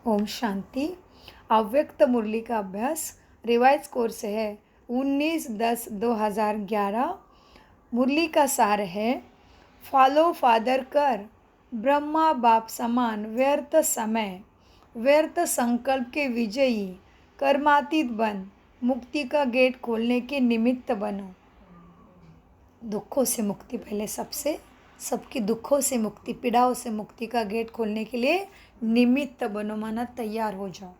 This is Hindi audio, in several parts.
ओम शांति। अव्यक्त मुरली का अभ्यास रिवाइज कोर्स है 19/10/2011। मुरली का सार है, फॉलो फादर कर, ब्रह्मा बाप समान व्यर्थ समय, व्यर्थ संकल्प के विजयी, कर्मातीत बन, मुक्ति का गेट खोलने के निमित्त बनो। दुखों से मुक्ति पहले सबकी दुखों से मुक्ति, पीड़ाओं से मुक्ति का गेट खोलने के लिए निमित्त बनो, माना तैयार हो जाओ।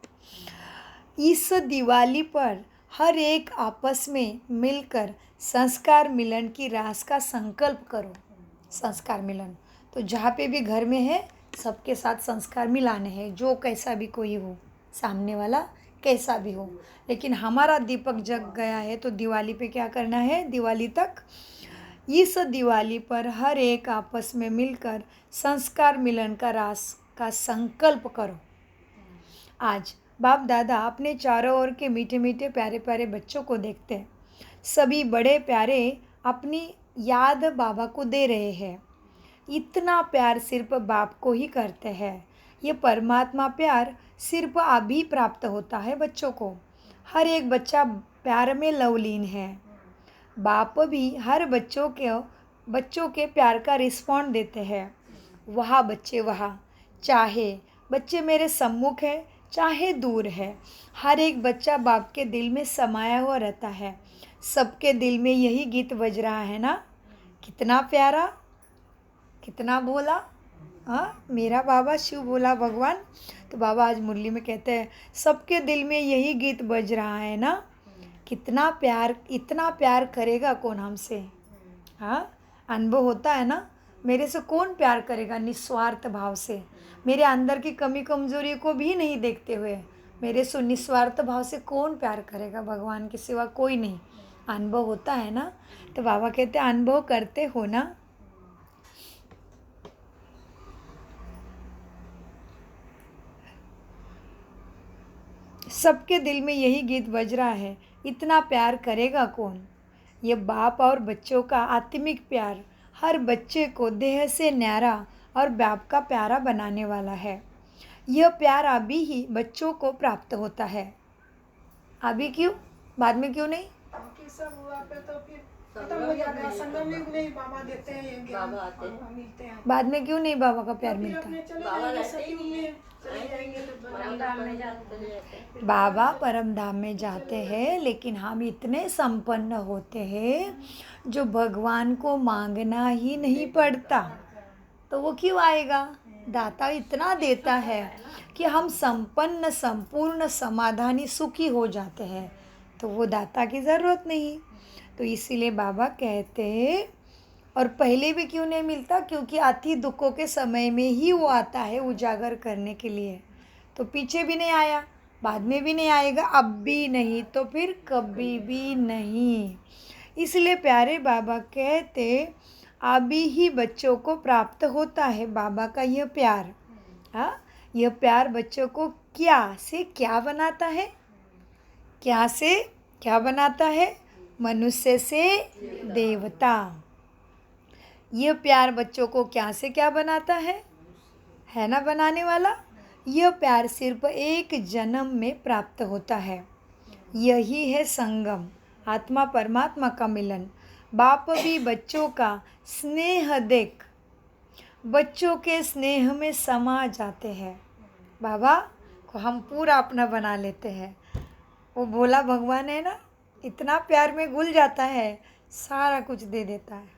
इस दिवाली पर हर एक आपस में मिलकर संस्कार मिलन की रास का संकल्प करो। संस्कार मिलन तो जहाँ पे भी घर में है सबके साथ संस्कार मिलाने हैं, जो कैसा भी कोई हो, सामने वाला कैसा भी हो। लेकिन हमारा दीपक जग गया है तो दिवाली पे क्या करना है, दिवाली तक इस दिवाली पर हर एक आपस में मिलकर संस्कार मिलन का रास का संकल्प करो। आज बाप दादा अपने चारों ओर के मीठे मीठे प्यारे प्यारे बच्चों को देखते हैं। सभी बड़े प्यारे अपनी याद बाबा को दे रहे हैं। इतना प्यार सिर्फ बाप को ही करते हैं। ये परमात्मा प्यार सिर्फ अभी प्राप्त होता है बच्चों को। हर एक बच्चा प्यार में लवलीन है। बाप भी हर बच्चों के प्यार का रिस्पॉन्ड देते हैं। वहाँ बच्चे वहाँ, चाहे बच्चे मेरे सम्मुख है चाहे दूर है, हर एक बच्चा बाप के दिल में समाया हुआ रहता है। सबके दिल में यही गीत बज रहा है ना, कितना प्यारा, कितना भोला। हाँ, मेरा बाबा शिव भोला भगवान। तो बाबा आज मुरली में कहते हैं सबके दिल में यही गीत बज रहा है ना, कितना प्यार, इतना प्यार करेगा कौन हमसे। हाँ, अनुभव होता है ना, मेरे से कौन प्यार करेगा निस्वार्थ भाव से, मेरे अंदर की कमी कमजोरी को भी नहीं देखते हुए मेरे से निस्वार्थ भाव से कौन प्यार करेगा, भगवान के सिवा कोई नहीं। अनुभव होता है ना। तो बाबा कहते हैं अनुभव करते हो ना। सबके दिल में यही गीत बज रहा है, इतना प्यार करेगा कौन। ये बाप और बच्चों का आत्मिक प्यार हर बच्चे को देह से न्यारा और बाप का प्यारा बनाने वाला है। यह प्यार अभी ही बच्चों को प्राप्त होता है। अभी क्यों, बाद में क्यों नहीं। सब हुआ पे तो फिर खत्म हो जाएगा। संगम युग में ही बाबा देते हैं, ज्ञान मिलते हैं। बाद में क्यों नहीं बाबा का प्यार मिलता। बाबा परम धाम में जाते हैं, लेकिन हम इतने संपन्न होते हैं जो भगवान को मांगना ही नहीं पड़ता, तो वो क्यों आएगा। दाता इतना देता है कि हम संपन्न, संपूर्ण, समाधानी, सुखी हो जाते हैं, तो वो दाता की ज़रूरत नहीं। तो इसीलिए बाबा कहते हैं, और पहले भी क्यों नहीं मिलता, क्योंकि अति दुखों के समय में ही वो आता है उजागर करने के लिए। तो पीछे भी नहीं आया, बाद में भी नहीं आएगा, अब भी नहीं, तो फिर कभी भी नहीं। इसलिए प्यारे बाबा कहते अभी ही बच्चों को प्राप्त होता है बाबा का यह प्यार। हाँ, यह प्यार बच्चों को क्या से क्या बनाता है, क्या से क्या बनाता है, मनुष्य से देवता। यह प्यार बच्चों को क्या से क्या बनाता है ना बनाने वाला। यह प्यार सिर्फ एक जन्म में प्राप्त होता है। यही है संगम, आत्मा परमात्मा का मिलन। बाप भी बच्चों का स्नेह देख बच्चों के स्नेह में समा जाते हैं। बाबा को हम पूरा अपना बना लेते हैं। वो भोला भगवान है ना, इतना प्यार में घुल जाता है, सारा कुछ दे देता है।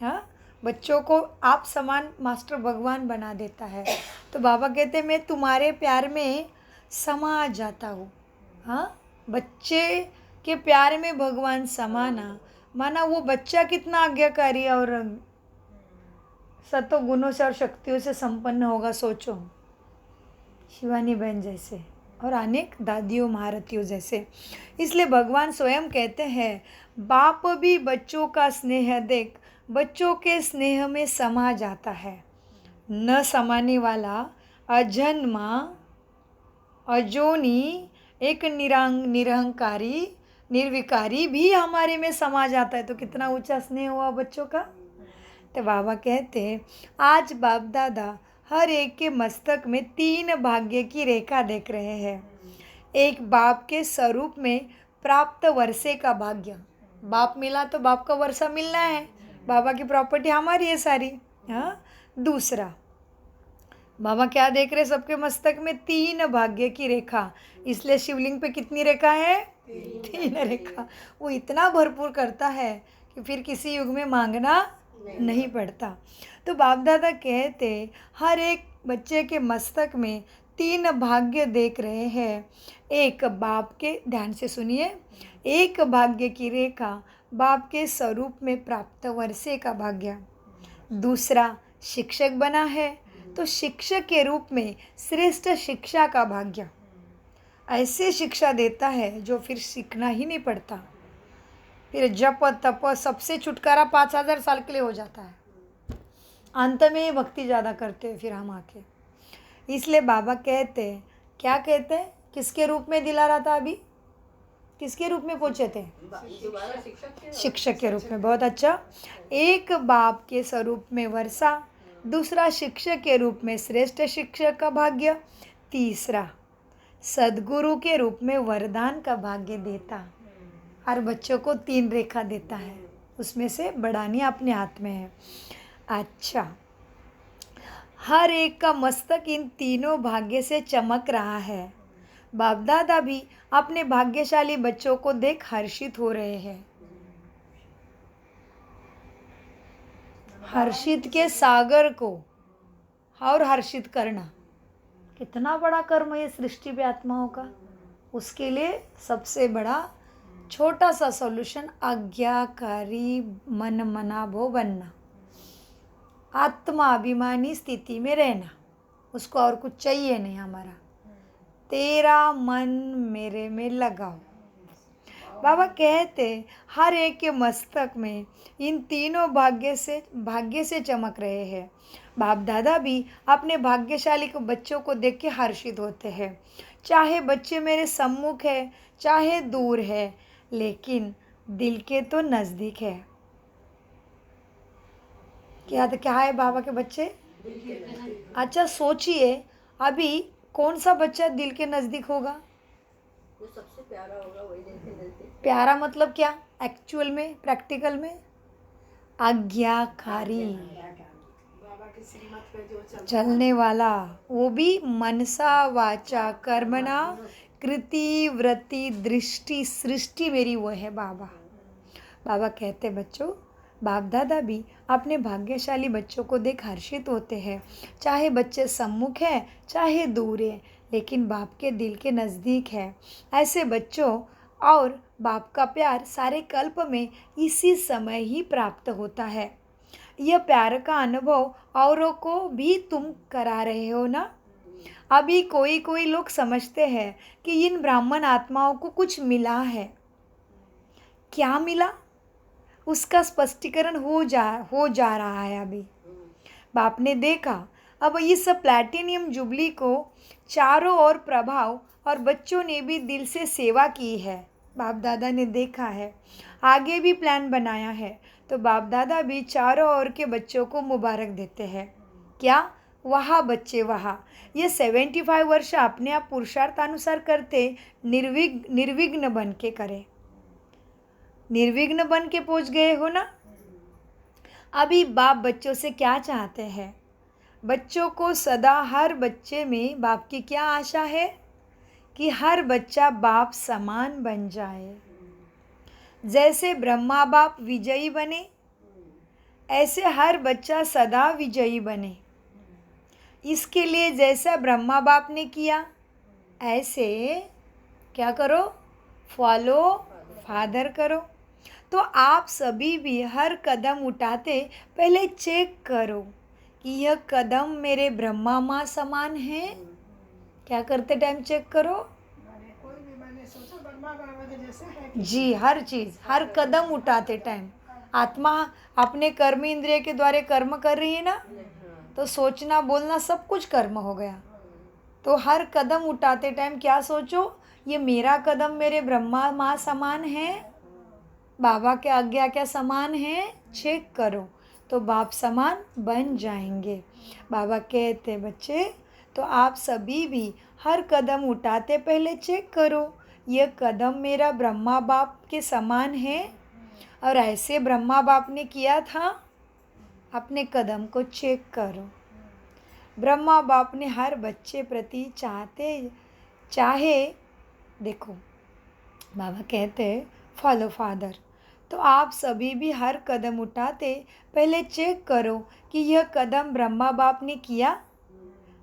हाँ, बच्चों को आप समान मास्टर भगवान बना देता है। तो बाबा कहते हैं मैं तुम्हारे प्यार में समा जाता हूँ। हाँ, बच्चे के प्यार में भगवान समाना, माना वो बच्चा कितना आज्ञाकारी और सतो गुणों से और शक्तियों से संपन्न होगा। सोचो, शिवानी बहन जैसे और अनेक दादियों महारथियों जैसे। इसलिए भगवान स्वयं कहते हैं बाप भी बच्चों का स्नेह देख बच्चों के स्नेह में समा जाता है। न समाने वाला अजन्मा अजोनी एक निरहंकारी निर्विकारी भी हमारे में समा जाता है। तो कितना ऊंचा स्नेह हुआ बच्चों का। तो बाबा कहते हैं आज बाप दादा हर एक के मस्तक में 3 भाग्य की रेखा देख रहे हैं। एक बाप के स्वरूप में प्राप्त वर्षे का भाग्य, बाप मिला तो बाप का वर्षा मिलना है, बाबा की प्रॉपर्टी हमारी है सारी। हाँ, दूसरा बाबा क्या देख रहे, सबके मस्तक में 3 भाग्य की रेखा, इसलिए शिवलिंग पे कितनी रेखा है? 3 रेखा। वो इतना भरपूर करता है कि फिर किसी युग में मांगना नहीं पड़ता। तो बाप दादा कहते हर एक बच्चे के मस्तक में 3 भाग्य देख रहे हैं। एक बाप के, ध्यान से सुनिए, एक भाग्य की रेखा बाप के स्वरूप में प्राप्त वर्षे का भाग्य। दूसरा शिक्षक बना है तो शिक्षक के रूप में श्रेष्ठ शिक्षा का भाग्य, ऐसे शिक्षा देता है जो फिर सीखना ही नहीं पड़ता, फिर जप तप सबसे छुटकारा 5000 साल के लिए हो जाता है, अंत में भक्ति ज़्यादा करते हैं फिर हम आके। इसलिए बाबा कहते, क्या कहते हैं, किसके रूप में दिला रहा था अभी, किसके रूप में पूछे थे? शिक्षक के रूप में। बहुत अच्छा। एक बाप के स्वरूप में वर्षा, दूसरा शिक्षक के रूप में श्रेष्ठ शिक्षक का भाग्य, तीसरा सद्गुरु के रूप में वरदान का भाग्य देता। हर बच्चों को 3 रेखा देता है, उसमें से बढ़ानी अपने हाथ में है। अच्छा, हर एक का मस्तक इन तीनों भाग्य से चमक रहा है। बाप दादा भी अपने भाग्यशाली बच्चों को देख हर्षित हो रहे हैं। हर्षित के सागर को और हर्षित करना कितना बड़ा कर्म है सृष्टि पे आत्माओं का। उसके लिए सबसे बड़ा छोटा सा सॉल्यूशन आज्ञाकारी मन मनाभो बनना, आत्माभिमानी स्थिति में रहना, उसको और कुछ चाहिए नहीं हमारा। तेरा मन मेरे में लगाओ। बाबा कहते हर एक के मस्तक में इन तीनों भाग्य से चमक रहे हैं। बाप दादा भी अपने भाग्यशाली को बच्चों को देख के हर्षित होते हैं। चाहे बच्चे मेरे सम्मुख है चाहे दूर है, लेकिन दिल के तो नज़दीक है। क्या है बाबा के बच्चे? अच्छा सोचिए, अभी कौन सा बच्चा दिल के नज़दीक होगा? जो सबसे प्यारा होगा वही दिल के नजदीक। प्यारा मतलब क्या एक्चुअल में, प्रैक्टिकल में? आज्ञाकारी, बाबा की श्रीमत पे जो चलने वाला, वो भी मनसा वाचा कर्मणा कृति वृत्ति दृष्टि सृष्टि मेरी वो है बाबा। बाबा कहते बच्चों, बाप दादा भी अपने भाग्यशाली बच्चों को देख हर्षित होते हैं। चाहे बच्चे सम्मुख है चाहे दूर है, लेकिन बाप के दिल के नज़दीक है। ऐसे बच्चों और बाप का प्यार सारे कल्प में इसी समय ही प्राप्त होता है। यह प्यार का अनुभव औरों को भी तुम करा रहे हो ना। अभी कोई लोग समझते हैं कि इन ब्राह्मण आत्माओं को कुछ मिला है। क्या मिला उसका स्पष्टीकरण हो जा रहा है। अभी बाप ने देखा, अब इस प्लैटिनियम जुबली को चारों ओर प्रभाव और बच्चों ने भी दिल से सेवा की है। बाप दादा ने देखा है, आगे भी प्लान बनाया है, तो बाप दादा भी चारों ओर के बच्चों को मुबारक देते हैं। क्या वहाँ बच्चे वहाँ, ये 75 वर्ष अपने आप पुरुषार्थानुसार करते, निर्विघ्न बन के करें। निर्विघ्न बन के पहुँच गए हो ना। अभी बाप बच्चों से क्या चाहते हैं? बच्चों को सदा हर बच्चे में बाप की क्या आशा है कि हर बच्चा बाप समान बन जाए। जैसे ब्रह्मा बाप विजयी बने, ऐसे हर बच्चा सदा विजयी बने। इसके लिए जैसा ब्रह्मा बाप ने किया, ऐसे क्या करो? फॉलो फादर करो। तो आप सभी भी हर कदम उठाते पहले चेक करो कि यह कदम मेरे ब्रह्मा माँ समान है। क्या करते टाइम चेक करो? कोई भी मैंने सोचा ब्रह्मा बाबा के जैसे है कि जी, हर चीज़, हर कदम उठाते टाइम आत्मा अपने कर्म इंद्रिय के द्वारा कर्म कर रही है ना, तो सोचना बोलना सब कुछ कर्म हो गया। तो हर कदम उठाते टाइम क्या सोचो? ये मेरा कदम मेरे ब्रह्मा माँ समान है, बाबा के आज्ञा क्या समान है, चेक करो। तो बाप समान बन जाएंगे। बाबा कहते बच्चे, तो आप सभी भी हर कदम उठाते पहले चेक करो, यह कदम मेरा ब्रह्मा बाप के समान है? और ऐसे ब्रह्मा बाप ने किया था? अपने कदम को चेक करो। ब्रह्मा बाप ने हर बच्चे प्रति चाहे देखो, बाबा कहते फॉलो फादर, तो आप सभी भी हर कदम उठाते पहले चेक करो कि यह कदम ब्रह्मा बाप ने किया।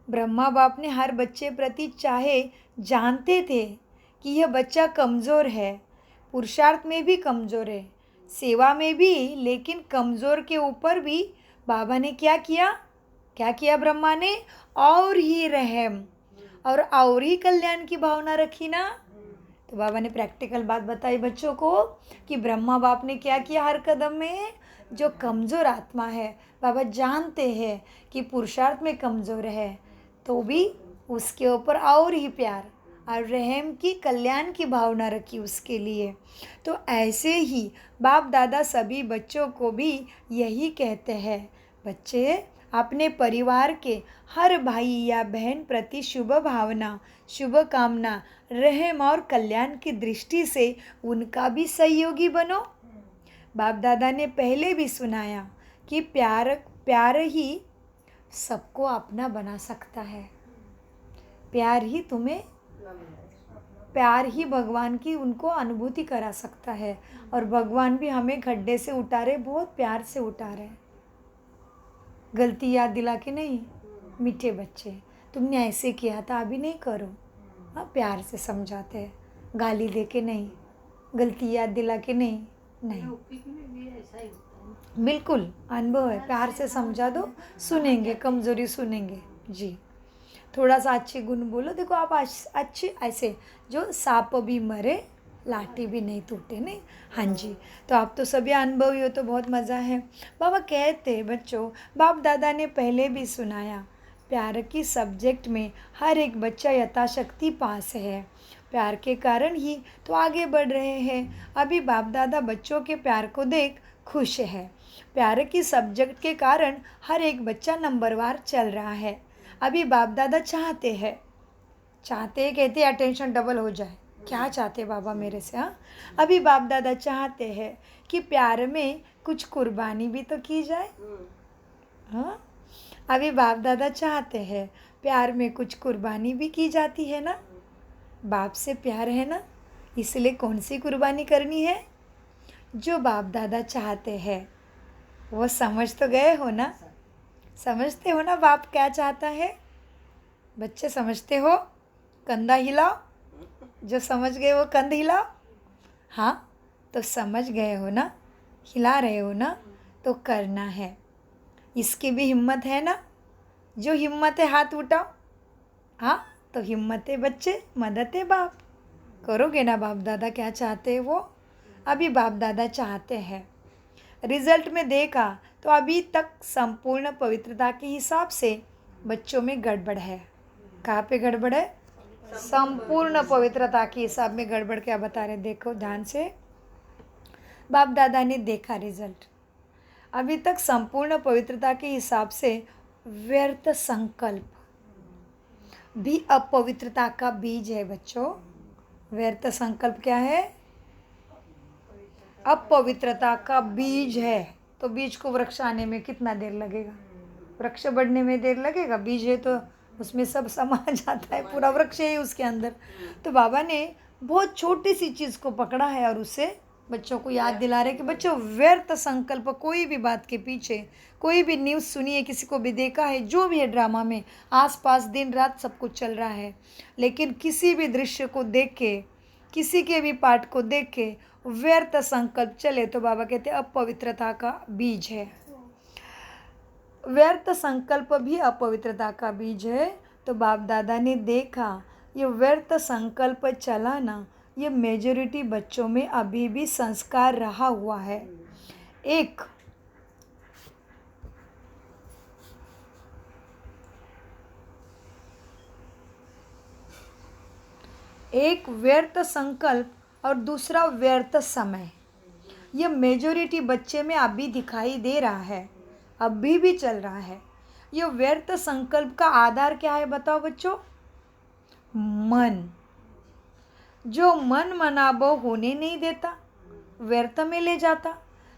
ब्रह्मा बाप ने हर बच्चे प्रति चाहे जानते थे कि यह बच्चा कमज़ोर है, पुरुषार्थ में भी कमज़ोर है, सेवा में भी, लेकिन कमज़ोर के ऊपर भी बाबा ने क्या किया ब्रह्मा ने? और ही रहम और ही कल्याण की भावना रखी ना। तो बाबा ने प्रैक्टिकल बात बताई बच्चों को कि ब्रह्मा बाप ने क्या किया हर कदम में? जो कमज़ोर आत्मा है, बाबा जानते हैं कि पुरुषार्थ में कमज़ोर है, तो भी उसके ऊपर और ही प्यार और रहम की, कल्याण की भावना रखी उसके लिए। तो ऐसे ही बाप दादा सभी बच्चों को भी यही कहते हैं, बच्चे अपने परिवार के हर भाई या बहन प्रति शुभ भावना, शुभ कामना, रहम और कल्याण की दृष्टि से उनका भी सहयोगी बनो। बाप दादा ने पहले भी सुनाया कि प्यार ही सबको अपना बना सकता है। प्यार ही भगवान की उनको अनुभूति करा सकता है। और भगवान भी हमें गड्ढे से उठा रहे, बहुत प्यार से उठा रहे। गलती याद दिला के नहीं, मीठे बच्चे तुमने ऐसे किया था, अभी नहीं करो। हाँ, प्यार से समझाते हैं, गाली दे के नहीं, गलती याद दिला के नहीं। बिल्कुल अनुभव है, प्यार से समझा दो, सुनेंगे, कमज़ोरी सुनेंगे जी। थोड़ा सा अच्छे गुण बोलो। देखो आप अच्छे ऐसे, जो सांप भी मरे लाठी भी नहीं टूटे, नहीं। हाँ जी, तो आप तो सभी अनुभवी हो, तो बहुत मज़ा है। बाबा कहते बच्चों, बाप दादा ने पहले भी सुनाया, प्यार की सब्जेक्ट में हर एक बच्चा यथाशक्ति पास है। प्यार के कारण ही तो आगे बढ़ रहे हैं। अभी बाप दादा बच्चों के प्यार को देख खुश है। प्यार की सब्जेक्ट के कारण हर एक बच्चा नंबरवार चल रहा है। अभी बाप दादा चाहते हैं कहते अटेंशन डबल हो जाए। क्या चाहते बाबा मेरे से? हाँ, अभी बाप दादा चाहते हैं कि प्यार में कुछ कुर्बानी भी तो की जाए। हाँ, अभी बाप दादा चाहते हैं प्यार में कुछ कुर्बानी भी की जाती है ना। बाप से प्यार है ना, इसलिए कौन सी कुर्बानी करनी है? जो बाप दादा चाहते हैं वो समझ तो गए हो ना? समझते हो ना बाप क्या चाहता है? बच्चे समझते हो? कंधा हिलाओ, जो समझ गए वो कंध हिलाओ। हाँ, तो समझ गए हो ना, हिला रहे हो ना, तो करना है। इसकी भी हिम्मत है ना? जो हिम्मत है हाथ उठाओ। हाँ, तो हिम्मत है बच्चे, मदद है बाप। करोगे ना बाप दादा क्या चाहते हैं वो? अभी बाप दादा चाहते हैं। रिजल्ट में देखा तो अभी तक संपूर्ण पवित्रता के हिसाब से बच्चों में गड़बड़ है। कहाँ पे गड़बड़ है? संपूर्ण पवित्रता के हिसाब में गड़बड़। क्या बता रहे देखो ध्यान से। बाप दादा ने देखा रिजल्ट, अभी तक संपूर्ण पवित्रता के हिसाब से व्यर्थ संकल्प भी अपवित्रता का बीज है बच्चों। व्यर्थ संकल्प क्या है? अपवित्रता का बीज है। तो बीज को वृक्ष आने में कितना देर लगेगा? वृक्ष बढ़ने में देर लगेगा? बीज है तो उसमें सब समा जाता है, पूरा वृक्ष है उसके अंदर। तो बाबा ने बहुत छोटी सी चीज़ को पकड़ा है और उससे बच्चों को याद दिला रहे कि बच्चों व्यर्थ संकल्प, कोई भी बात के पीछे, कोई भी न्यूज़ सुनी है, किसी को भी देखा है, जो भी है ड्रामा में आसपास दिन रात सब कुछ चल रहा है, लेकिन किसी भी दृश्य को देख के, किसी के भी पाठ को देख के व्यर्थ संकल्प चले तो बाबा कहते अपवित्रता का बीज है। व्यर्थ संकल्प भी अपवित्रता का बीज है। तो बाप दादा ने देखा ये व्यर्थ संकल्प चलाना, ये मेजॉरिटी बच्चों में अभी भी संस्कार रहा हुआ है। एक व्यर्थ संकल्प और दूसरा व्यर्थ समय, ये मेजॉरिटी बच्चे में अभी दिखाई दे रहा है। अभी भी चल रहा है। ये व्यर्थ संकल्प का आधार क्या है बताओ बच्चों? मन। जो मन मनाबो होने नहीं देता, व्यर्थ में ले जाता।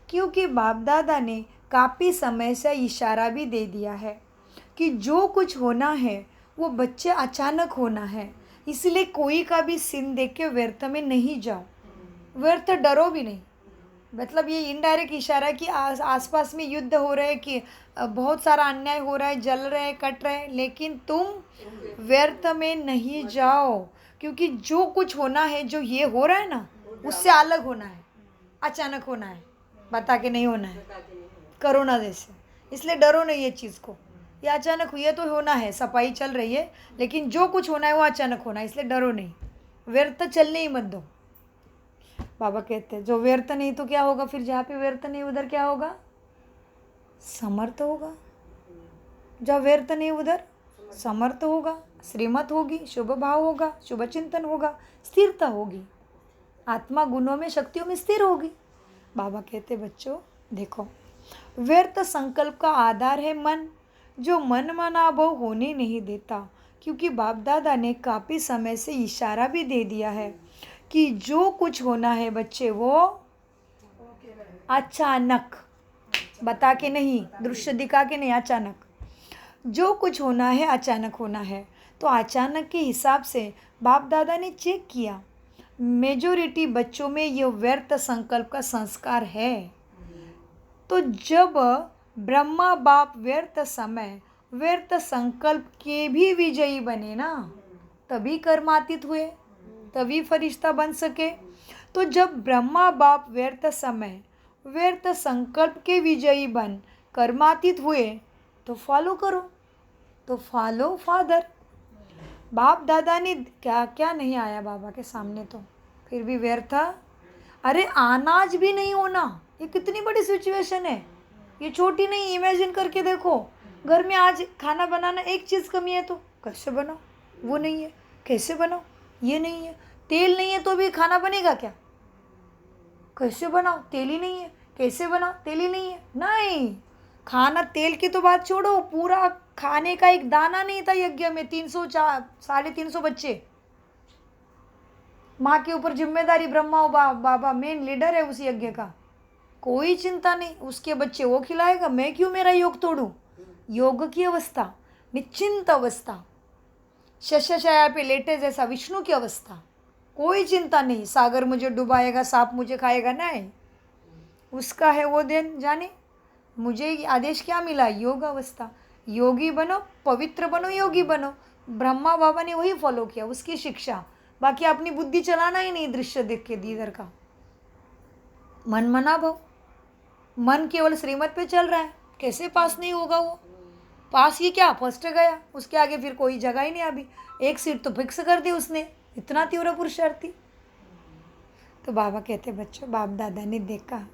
क्योंकि बाप दादा ने काफ़ी समय से इशारा भी दे दिया है कि जो कुछ होना है वो बच्चे अचानक होना है। इसलिए कोई का भी सीन देख के व्यर्थ में नहीं जाओ, व्यर्थ डरो भी नहीं। मतलब ये इनडायरेक्ट इशारा है कि आसपास में युद्ध हो रहे हैं, कि बहुत सारा अन्याय हो रहा है, जल रहे हैं, कट रहे हैं, लेकिन तुम व्यर्थ में नहीं जाओ। क्योंकि जो कुछ होना है, जो ये हो रहा है ना, उससे अलग होना है, अचानक होना है, बता के नहीं होना है, कोरोना जैसे। इसलिए डरो नहीं ये चीज़ को, ये अचानक हुई है तो होना है, सफाई चल रही है, लेकिन जो कुछ होना है वो अचानक होना है, इसलिए डरो नहीं, व्यर्थ चलने ही मत दो। बाबा कहते हैं जो व्यर्थ नहीं तो क्या होगा फिर? जहाँ पे व्यर्थ नहीं उधर क्या होगा? समर्थ होगा। जहाँ व्यर्थ नहीं उधर समर्थ होगा, श्रीमत होगी, शुभ भाव होगा, शुभ चिंतन होगा, स्थिरता होगी, आत्मा गुणों में शक्तियों में स्थिर होगी। बाबा कहते बच्चों देखो, व्यर्थ संकल्प का आधार है मन, जो मन मनाभव होने नहीं देता। क्योंकि बाप दादा ने काफ़ी समय से इशारा भी दे दिया है कि जो कुछ होना है बच्चे वो अचानक, बता के नहीं, दृश्य दिखा के नहीं, अचानक जो कुछ होना है अचानक होना है। तो अचानक के हिसाब से बाप दादा ने चेक किया, मेजोरिटी बच्चों में ये व्यर्थ संकल्प का संस्कार है। तो जब ब्रह्मा बाप व्यर्थ समय, व्यर्थ संकल्प के भी विजयी बने ना, तभी कर्मातीत हुए, तभी फरिश्ता बन सके। तो जब ब्रह्मा बाप व्यर्थ समय, व्यर्थ संकल्प के विजयी बन कर्मातीत हुए, तो फॉलो करो, तो फॉलो फादर। बाप दादा ने क्या क्या नहीं आया बाबा के सामने, तो फिर भी व्यर्थ। अरे अनाज भी नहीं होना, ये कितनी बड़ी सिचुएशन है, ये छोटी नहीं। इमेजिन करके देखो, घर में आज खाना बनाना एक चीज़ कमी है तो कैसे बनाओ? वो नहीं है, कैसे बनाओ? ये नहीं है, तेल नहीं है तो भी खाना बनेगा क्या? कैसे बनाओ? तेल ही नहीं है, कैसे बनाओ? तेल ही नहीं है। नहीं, खाना तेल की तो बात छोड़ो, पूरा खाने का एक दाना नहीं था यज्ञ में। 300-350 बच्चे, माँ के ऊपर जिम्मेदारी, ब्रह्मा बाबा मेन लीडर है उस यज्ञ का, कोई चिंता नहीं, उसके बच्चे वो खिलाएगा, मैं क्यों मेरा योग तोड़ूं? योग की अवस्था, निश्चिंत अवस्था, शस्यशया पे लेटे जैसा विष्णु की अवस्था, कोई चिंता नहीं, सागर मुझे डुबाएगा, सांप मुझे खाएगा, नहीं, उसका है वो दिन जाने। मुझे आदेश क्या मिला? योग अवस्था, योगी बनो, पवित्र बनो, योगी बनो। ब्रह्मा बाबा ने वही फॉलो किया, उसकी शिक्षा। बाकी अपनी बुद्धि चलाना ही नहीं, दृश्य देख के दीदर का मन मना भव, मन केवल श्रीमत पे चल रहा है, कैसे पास नहीं होगा? वो पास ही क्या, फर्स्ट गया, उसके आगे फिर कोई जगह ही नहीं। अभी एक सीट तो फिक्स कर दी उसने, इतना तीव्र पुरुषार्थी। तो बाबा कहते बच्चों, बाप दादा ने देखा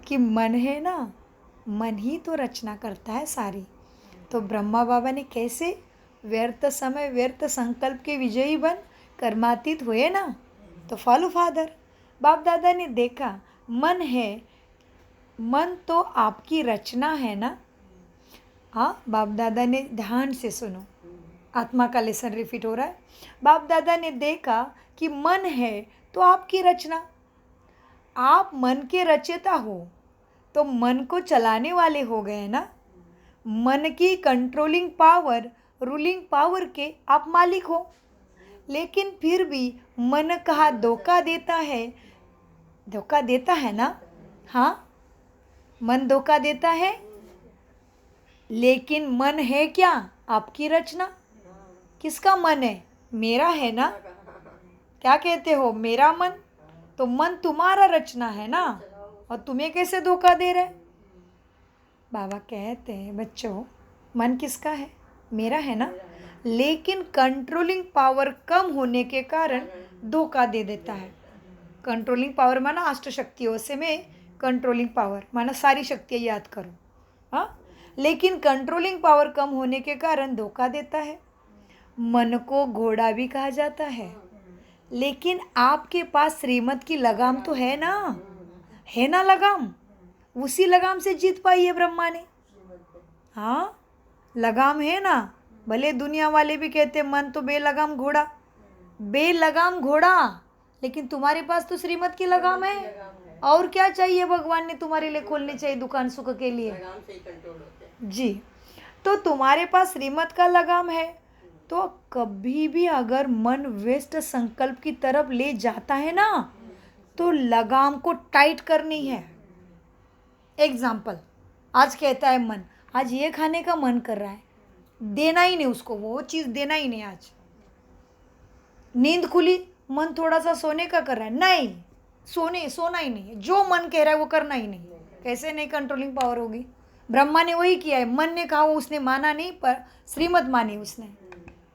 कि मन है ना, मन ही तो रचना करता है सारी। तो ब्रह्मा बाबा ने कैसे व्यर्थ समय, व्यर्थ संकल्प के विजयी बन कर्मातीत हुए ना, तो फॉलो फादर। बाप दादा ने देखा मन है, मन तो आपकी रचना है ना। हाँ, बाप दादा ने ध्यान से सुनो, आत्मा का लेसन रिपीट हो रहा है। बाप दादा ने देखा कि मन है तो आपकी रचना, आप मन के रचयिता हो, तो मन को चलाने वाले हो गए ना। मन की कंट्रोलिंग पावर, रूलिंग पावर के आप मालिक हो। लेकिन फिर भी मन कहाँ धोखा देता है, धोखा देता है ना। हाँ, मन धोखा देता है, लेकिन मन है क्या? आपकी रचना। किसका मन है? मेरा है ना। क्या कहते हो? मेरा मन। तो मन तुम्हारा रचना है ना, और तुम्हें कैसे धोखा दे रहा है? बाबा कहते हैं बच्चों, मन किसका है? मेरा है ना, लेकिन कंट्रोलिंग पावर कम होने के कारण धोखा दे देता है। कंट्रोलिंग पावर माना अष्ट शक्तियों से में कंट्रोलिंग पावर माना सारी शक्तियाँ याद करो। हाँ, लेकिन कंट्रोलिंग पावर कम होने के कारण धोखा देता है। मन को घोड़ा भी कहा जाता है, लेकिन आपके पास श्रीमत की लगाम तो है ना, है ना लगाम। उसी लगाम से जीत पाई है ब्रह्मा ने। हाँ, लगाम है ना। भले दुनिया वाले भी कहते मन तो बेलगाम घोड़ा, बेलगाम घोड़ा, लेकिन तुम्हारे पास तो श्रीमत की लगाम है। और क्या चाहिए भगवान ने तुम्हारे लिए खोलनी चाहिए दुकान सुख के लिए। लगाम से ही कंट्रोल होते हैं। जी, तो तुम्हारे पास श्रीमत का लगाम है, तो कभी भी अगर मन वेस्ट संकल्प की तरफ ले जाता है ना, तो लगाम को टाइट करनी है। एग्जाम्पल, आज कहता है मन, आज ये खाने का मन कर रहा है, देना ही नहीं उसको, वो चीज़ देना ही नहीं आज। नींद खुली, मन थोड़ा सा सोने का कर रहा है, नहीं, सोना ही नहीं है, जो मन कह रहा है वो करना ही नहीं। कैसे नहीं कंट्रोलिंग पावर होगी? ब्रह्मा ने वही किया है, मन ने कहा उसने माना नहीं, पर श्रीमत मानी उसने,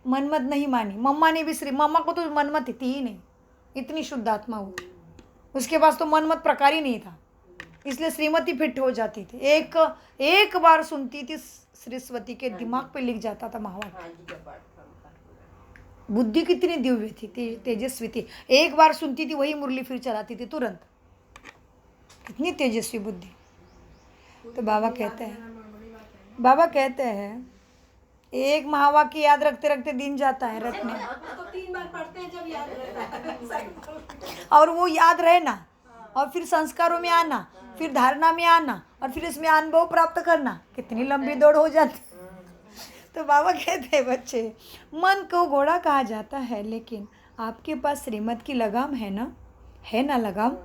मनमत नहीं मानी। मम्मा ने भी मम्मा को तो मनमत थी ही नहीं, इतनी शुद्ध आत्मा हो, उसके पास तो मनमत प्रकार ही नहीं था, इसलिए श्रीमती फिट हो जाती थी। एक बार सुनती थी, सरस्वती के दिमाग पे लिख जाता था महावाक्य। हाँ जी, जब पाठ था उनका। बुद्धि कितनी दिव्य थी, तेजस्वी थी। एक बार सुनती थी वही मुरली फिर चलाती थी तुरंत, कितनी तेजस्वी बुद्धि। तो बाबा कहते हैं एक महावाक्य याद रखते रखते दिन जाता है रखने, तो 3 बार पढ़ते हैं जब याद रहता है। और वो याद रहना, और फिर संस्कारों में आना, फिर धारणा में आना, और फिर इसमें अनुभव प्राप्त करना, कितनी लंबी दौड़ हो जाती। तो बाबा कहते हैं बच्चे, मन को घोड़ा कहा जाता है, लेकिन आपके पास श्रीमत की लगाम है ना लगाम,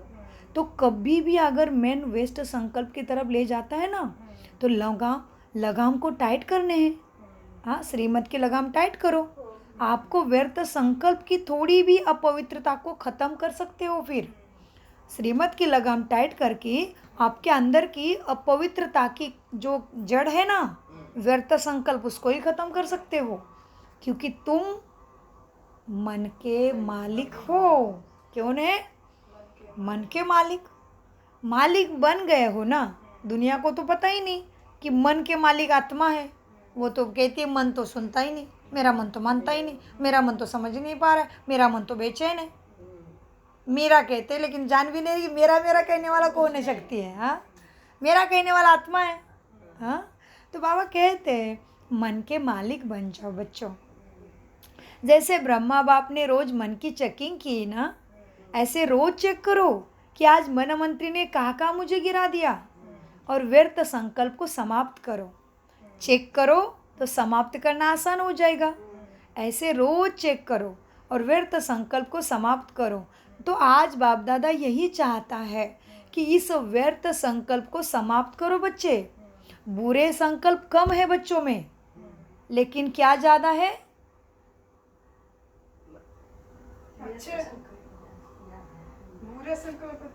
तो कभी भी अगर मैन वेस्ट संकल्प की तरफ ले जाता है ना, तो लगाम को टाइट करने हैं। हाँ, श्रीमत की लगाम टाइट करो, आपको व्यर्थ संकल्प की थोड़ी भी अपवित्रता को ख़त्म कर सकते हो। फिर श्रीमत की लगाम टाइट करके आपके अंदर की अपवित्रता की जो जड़ है ना, व्यर्थ संकल्प, उसको ही ख़त्म कर सकते हो, क्योंकि तुम मन के मालिक हो। क्यों ने? मन के मालिक बन गए हो ना। दुनिया को तो पता ही नहीं कि मन के मालिक आत्मा है, वो तो कहती है मन तो सुनता ही नहीं, मेरा मन तो मानता ही नहीं, मेरा मन तो समझ ही नहीं पा रहा है, मेरा मन तो बेचैन है। मेरा कहते, लेकिन जान भी नहीं कि मेरा कहने वाला कौन है, शक्ति है। हाँ, मेरा कहने वाला आत्मा है। हाँ, तो बाबा कहते हैं मन के मालिक बन जाओ बच्चों। जैसे ब्रह्मा बाप ने रोज मन की चेकिंग की ना, ऐसे रोज चेक करो कि आज मन मंत्री ने कहाँ मुझे गिरा दिया, और व्यर्थ संकल्प को समाप्त करो। चेक करो तो समाप्त करना आसान हो जाएगा। ऐसे रोज चेक करो और व्यर्थ संकल्प को समाप्त करो। तो आज बाप दादा यही चाहता है कि इस व्यर्थ संकल्प को समाप्त करो बच्चे। बुरे संकल्प कम है बच्चों में, लेकिन क्या ज़्यादा है? अच्छे बुरे संकल्प,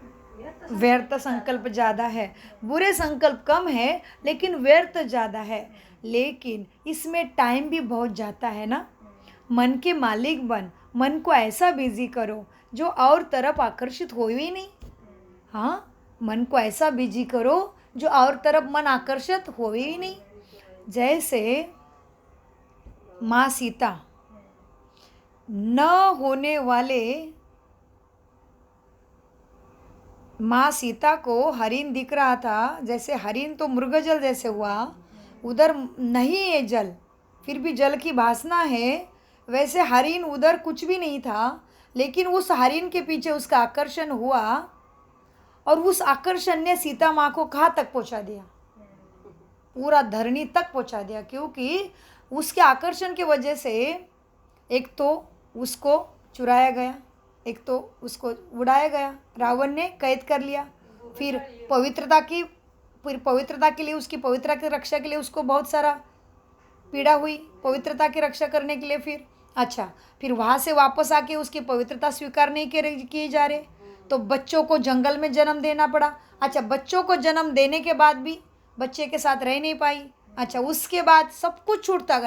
व्यर्थ संकल्प ज़्यादा है। बुरे संकल्प कम है, लेकिन व्यर्थ ज़्यादा है। लेकिन इसमें टाइम भी बहुत जाता है ना। मन के मालिक बन, मन को ऐसा बिजी करो जो और तरफ आकर्षित हो ही नहीं। हाँ, मन को ऐसा बिजी करो जो और तरफ मन आकर्षित हो ही नहीं। जैसे माँ सीता न होने वाले, माँ सीता को हरिण दिख रहा था, जैसे हरिण तो मृगजल जैसे हुआ, उधर नहीं है जल, फिर भी जल की भासना है, वैसे हरिण उधर कुछ भी नहीं था, लेकिन उस हरिण के पीछे उसका आकर्षण हुआ, और उस आकर्षण ने सीता माँ को कहाँ तक पहुँचा दिया? पूरा धरणी तक पहुँचा दिया, क्योंकि उसके आकर्षण की वजह से एक तो उसको चुराया गया, एक तो उसको उड़ाया गया, रावण ने कैद कर लिया, फिर पवित्रता के लिए, उसकी पवित्रता की रक्षा के लिए उसको बहुत सारा पीड़ा हुई, पवित्रता की रक्षा करने के लिए। फिर वहाँ से वापस आके उसकी पवित्रता स्वीकार नहीं किए जा रहे, तो बच्चों को जंगल में जन्म देना पड़ा। बच्चों को जन्म देने के बाद भी बच्चे के साथ रह नहीं पाई। उसके बाद सब कुछ छूटता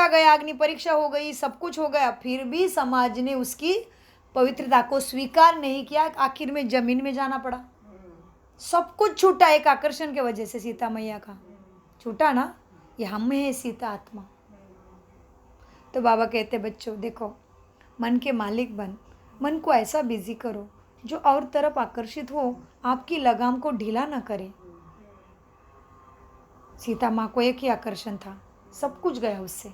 गया, अग्नि परीक्षा हो गई, सब कुछ हो गया, फिर भी समाज ने उसकी पवित्रता को स्वीकार नहीं किया। आखिर में जमीन में जाना पड़ा। सब कुछ छूटा एक आकर्षण की वजह से। सीता मैया का छूटा ना, ये हम में है सीता आत्मा। तो बाबा कहते बच्चों देखो, मन के मालिक बन, मन को ऐसा बिजी करो जो और तरफ आकर्षित हो, आपकी लगाम को ढीला ना करे। सीता माँ को एक ही आकर्षण था, सब कुछ गया उससे,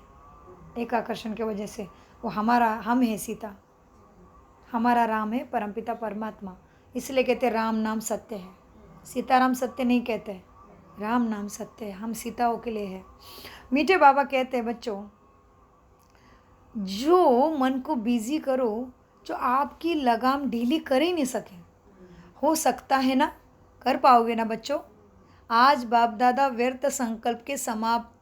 एक आकर्षण की वजह से। वो हम है सीता, हमारा राम है परमपिता परमात्मा, इसलिए कहते राम नाम सत्य है। सीताराम सत्य नहीं कहते, राम नाम सत्य है, हम सीताओं के लिए है। मीठे बाबा कहते हैं बच्चों, जो मन को बिजी करो, जो आपकी लगाम ढीली कर ही नहीं सके, हो सकता है ना, कर पाओगे ना बच्चों। आज बाप दादा व्यर्थ संकल्प के समाप्त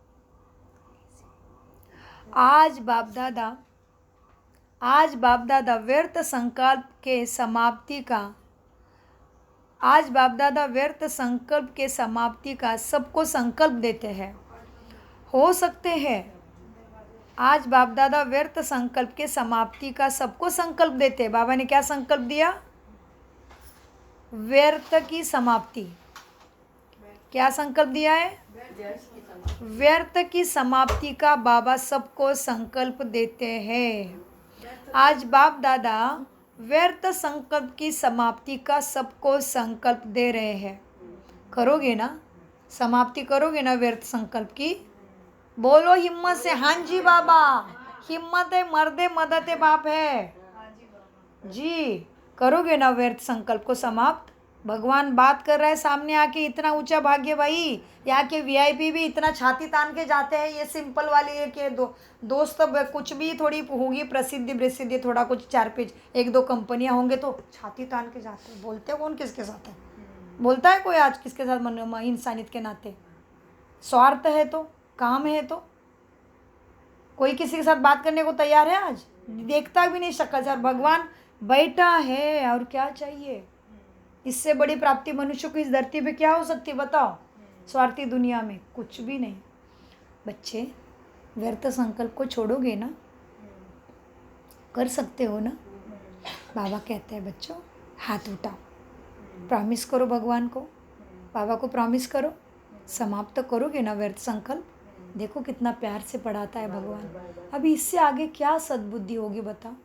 आज बाप दादा व्यर्थ संकल्प के समाप्ति का सबको संकल्प देते हैं। हो सकते हैं आज बाप दादा व्यर्थ संकल्प के समाप्ति का सबको संकल्प देते हैं। बाबा ने क्या संकल्प दिया? व्यर्थ की समाप्ति। क्या संकल्प दिया है? व्यर्थ की समाप्ति का बाबा सबको संकल्प देते हैं। आज बाप दादा व्यर्थ संकल्प की समाप्ति का सबको संकल्प दे रहे हैं। करोगे ना? समाप्ति करोगे ना व्यर्थ संकल्प की? बोलो हिम्मत से, हाँ जी बाबा, हिम्मत है, मर्दे मदद है, बाप है जी। करोगे ना व्यर्थ संकल्प को समाप्त? भगवान बात कर रहा है सामने आके, इतना ऊंचा भाग्य भाई। यहाँ के वीआईपी भी इतना छाती तान के जाते हैं। ये सिंपल वाली है कि दोस्त कुछ भी थोड़ी होगी प्रसिद्धि थोड़ा कुछ 4 पेज 1-2 कंपनियां होंगे तो छाती तान के जाते हैं। बोलते कौन किसके साथ है? बोलता है कोई आज किसके साथ? इंसानियत के नाते स्वार्थ है तो, काम है तो कोई किसी के साथ बात करने को तैयार है आज? देखता भी नहीं शक्ल से। भगवान बैठा है और क्या चाहिए? इससे बड़ी प्राप्ति मनुष्य को इस धरती पे क्या हो सकती है बताओ? स्वार्थी दुनिया में कुछ भी नहीं। बच्चे व्यर्थ संकल्प को छोड़ोगे ना? कर सकते हो ना? बाबा कहते हैं बच्चों, हाथ उठाओ, प्रॉमिस करो भगवान को, बाबा को प्रॉमिस करो, समाप्त करोगे ना व्यर्थ संकल्प? देखो कितना प्यार से पढ़ाता है भगवान। अभी इससे आगे क्या सद्बुद्धि होगी बताओ?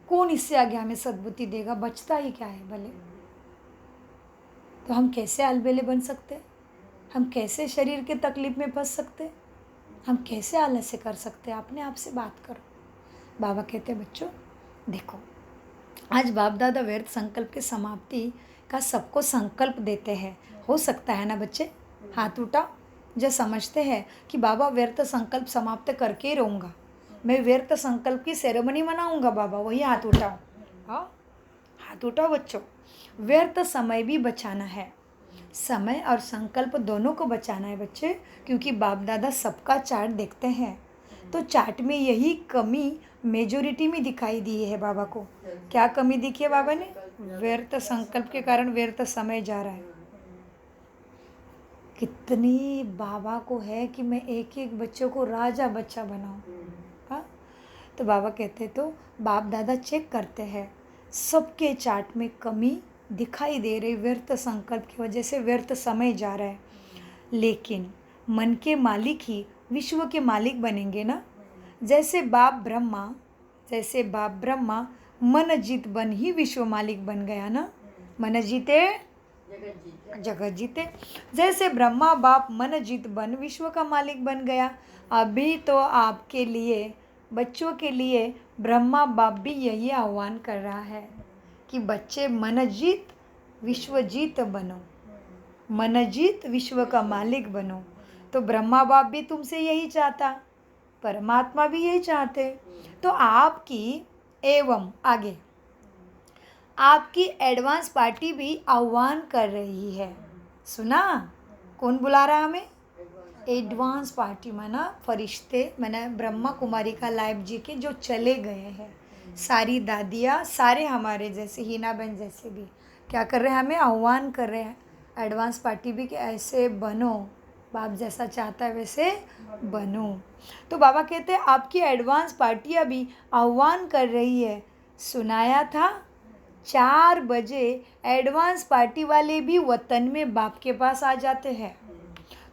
कौन इससे आगे हमें सद्बुद्धि देगा? बचता ही क्या है भले? तो हम कैसे अलबेले बन सकते? हम कैसे शरीर के तकलीफ में फंस सकते? हम कैसे आलस्य कर सकते? अपने आप से बात करो। बाबा कहते हैं बच्चों देखो, आज बाप दादा व्यर्थ संकल्प की समाप्ति का सबको संकल्प देते हैं। हो सकता है ना बच्चे? हाथ उठाओ जो समझते हैं कि बाबा व्यर्थ संकल्प समाप्त करके ही रहूँगा, मैं व्यर्थ संकल्प की सेरेमनी मनाऊँगा बाबा, वही हाथ उठाओ। हाँ, हाथ उठाओ बच्चों। व्यर्थ समय भी बचाना है, समय और संकल्प दोनों को बचाना है बच्चे, क्योंकि बाप दादा सबका चार्ट देखते हैं। तो चार्ट में यही कमी मेजोरिटी में दिखाई दी है बाबा को। क्या कमी दिखी है बाबा ने? व्यर्थ संकल्प के कारण व्यर्थ समय जा रहा है। कितनी बाबा को है कि मैं एक एक बच्चों को राजा बच्चा बनाऊं। हाँ, तो बाबा कहते तो बाप दादा चेक करते हैं, सबके चार्ट में कमी दिखाई दे रही, व्यर्थ संकल्प की वजह से व्यर्थ समय जा रहा है। लेकिन मन के मालिक ही विश्व के मालिक बनेंगे ना। जैसे बाप ब्रह्मा मन जीत बन ही विश्व मालिक बन गया ना। मन जीते जगत जीते। जैसे ब्रह्मा बाप मन जीत बन विश्व का मालिक बन गया, अभी तो आपके लिए, बच्चों के लिए ब्रह्मा बाप भी यही आह्वान कर रहा है कि बच्चे मन जीत विश्व जीत बनो, मन जीत विश्व का मालिक बनो। तो ब्रह्मा बाप भी तुमसे यही चाहता, परमात्मा भी यही चाहते। तो आपकी एवं आगे आपकी एडवांस पार्टी भी आह्वान कर रही है। सुना? कौन बुला रहा है हमें? एडवांस पार्टी माना फरिश्ते, माना ब्रह्मा कुमारी का लाइफ जी के जो चले गए हैं, सारी दादियाँ, सारे हमारे जैसे हीना बहन जैसे भी क्या कर रहे हैं? हमें आह्वान कर रहे हैं एडवांस पार्टी भी कि ऐसे बनो, बाप जैसा चाहता है वैसे बनो। तो बाबा कहते हैं आपकी एडवांस पार्टियाँ भी आह्वान कर रही है। सुनाया था 4 बजे एडवांस पार्टी वाले भी वतन में बाप के पास आ जाते हैं।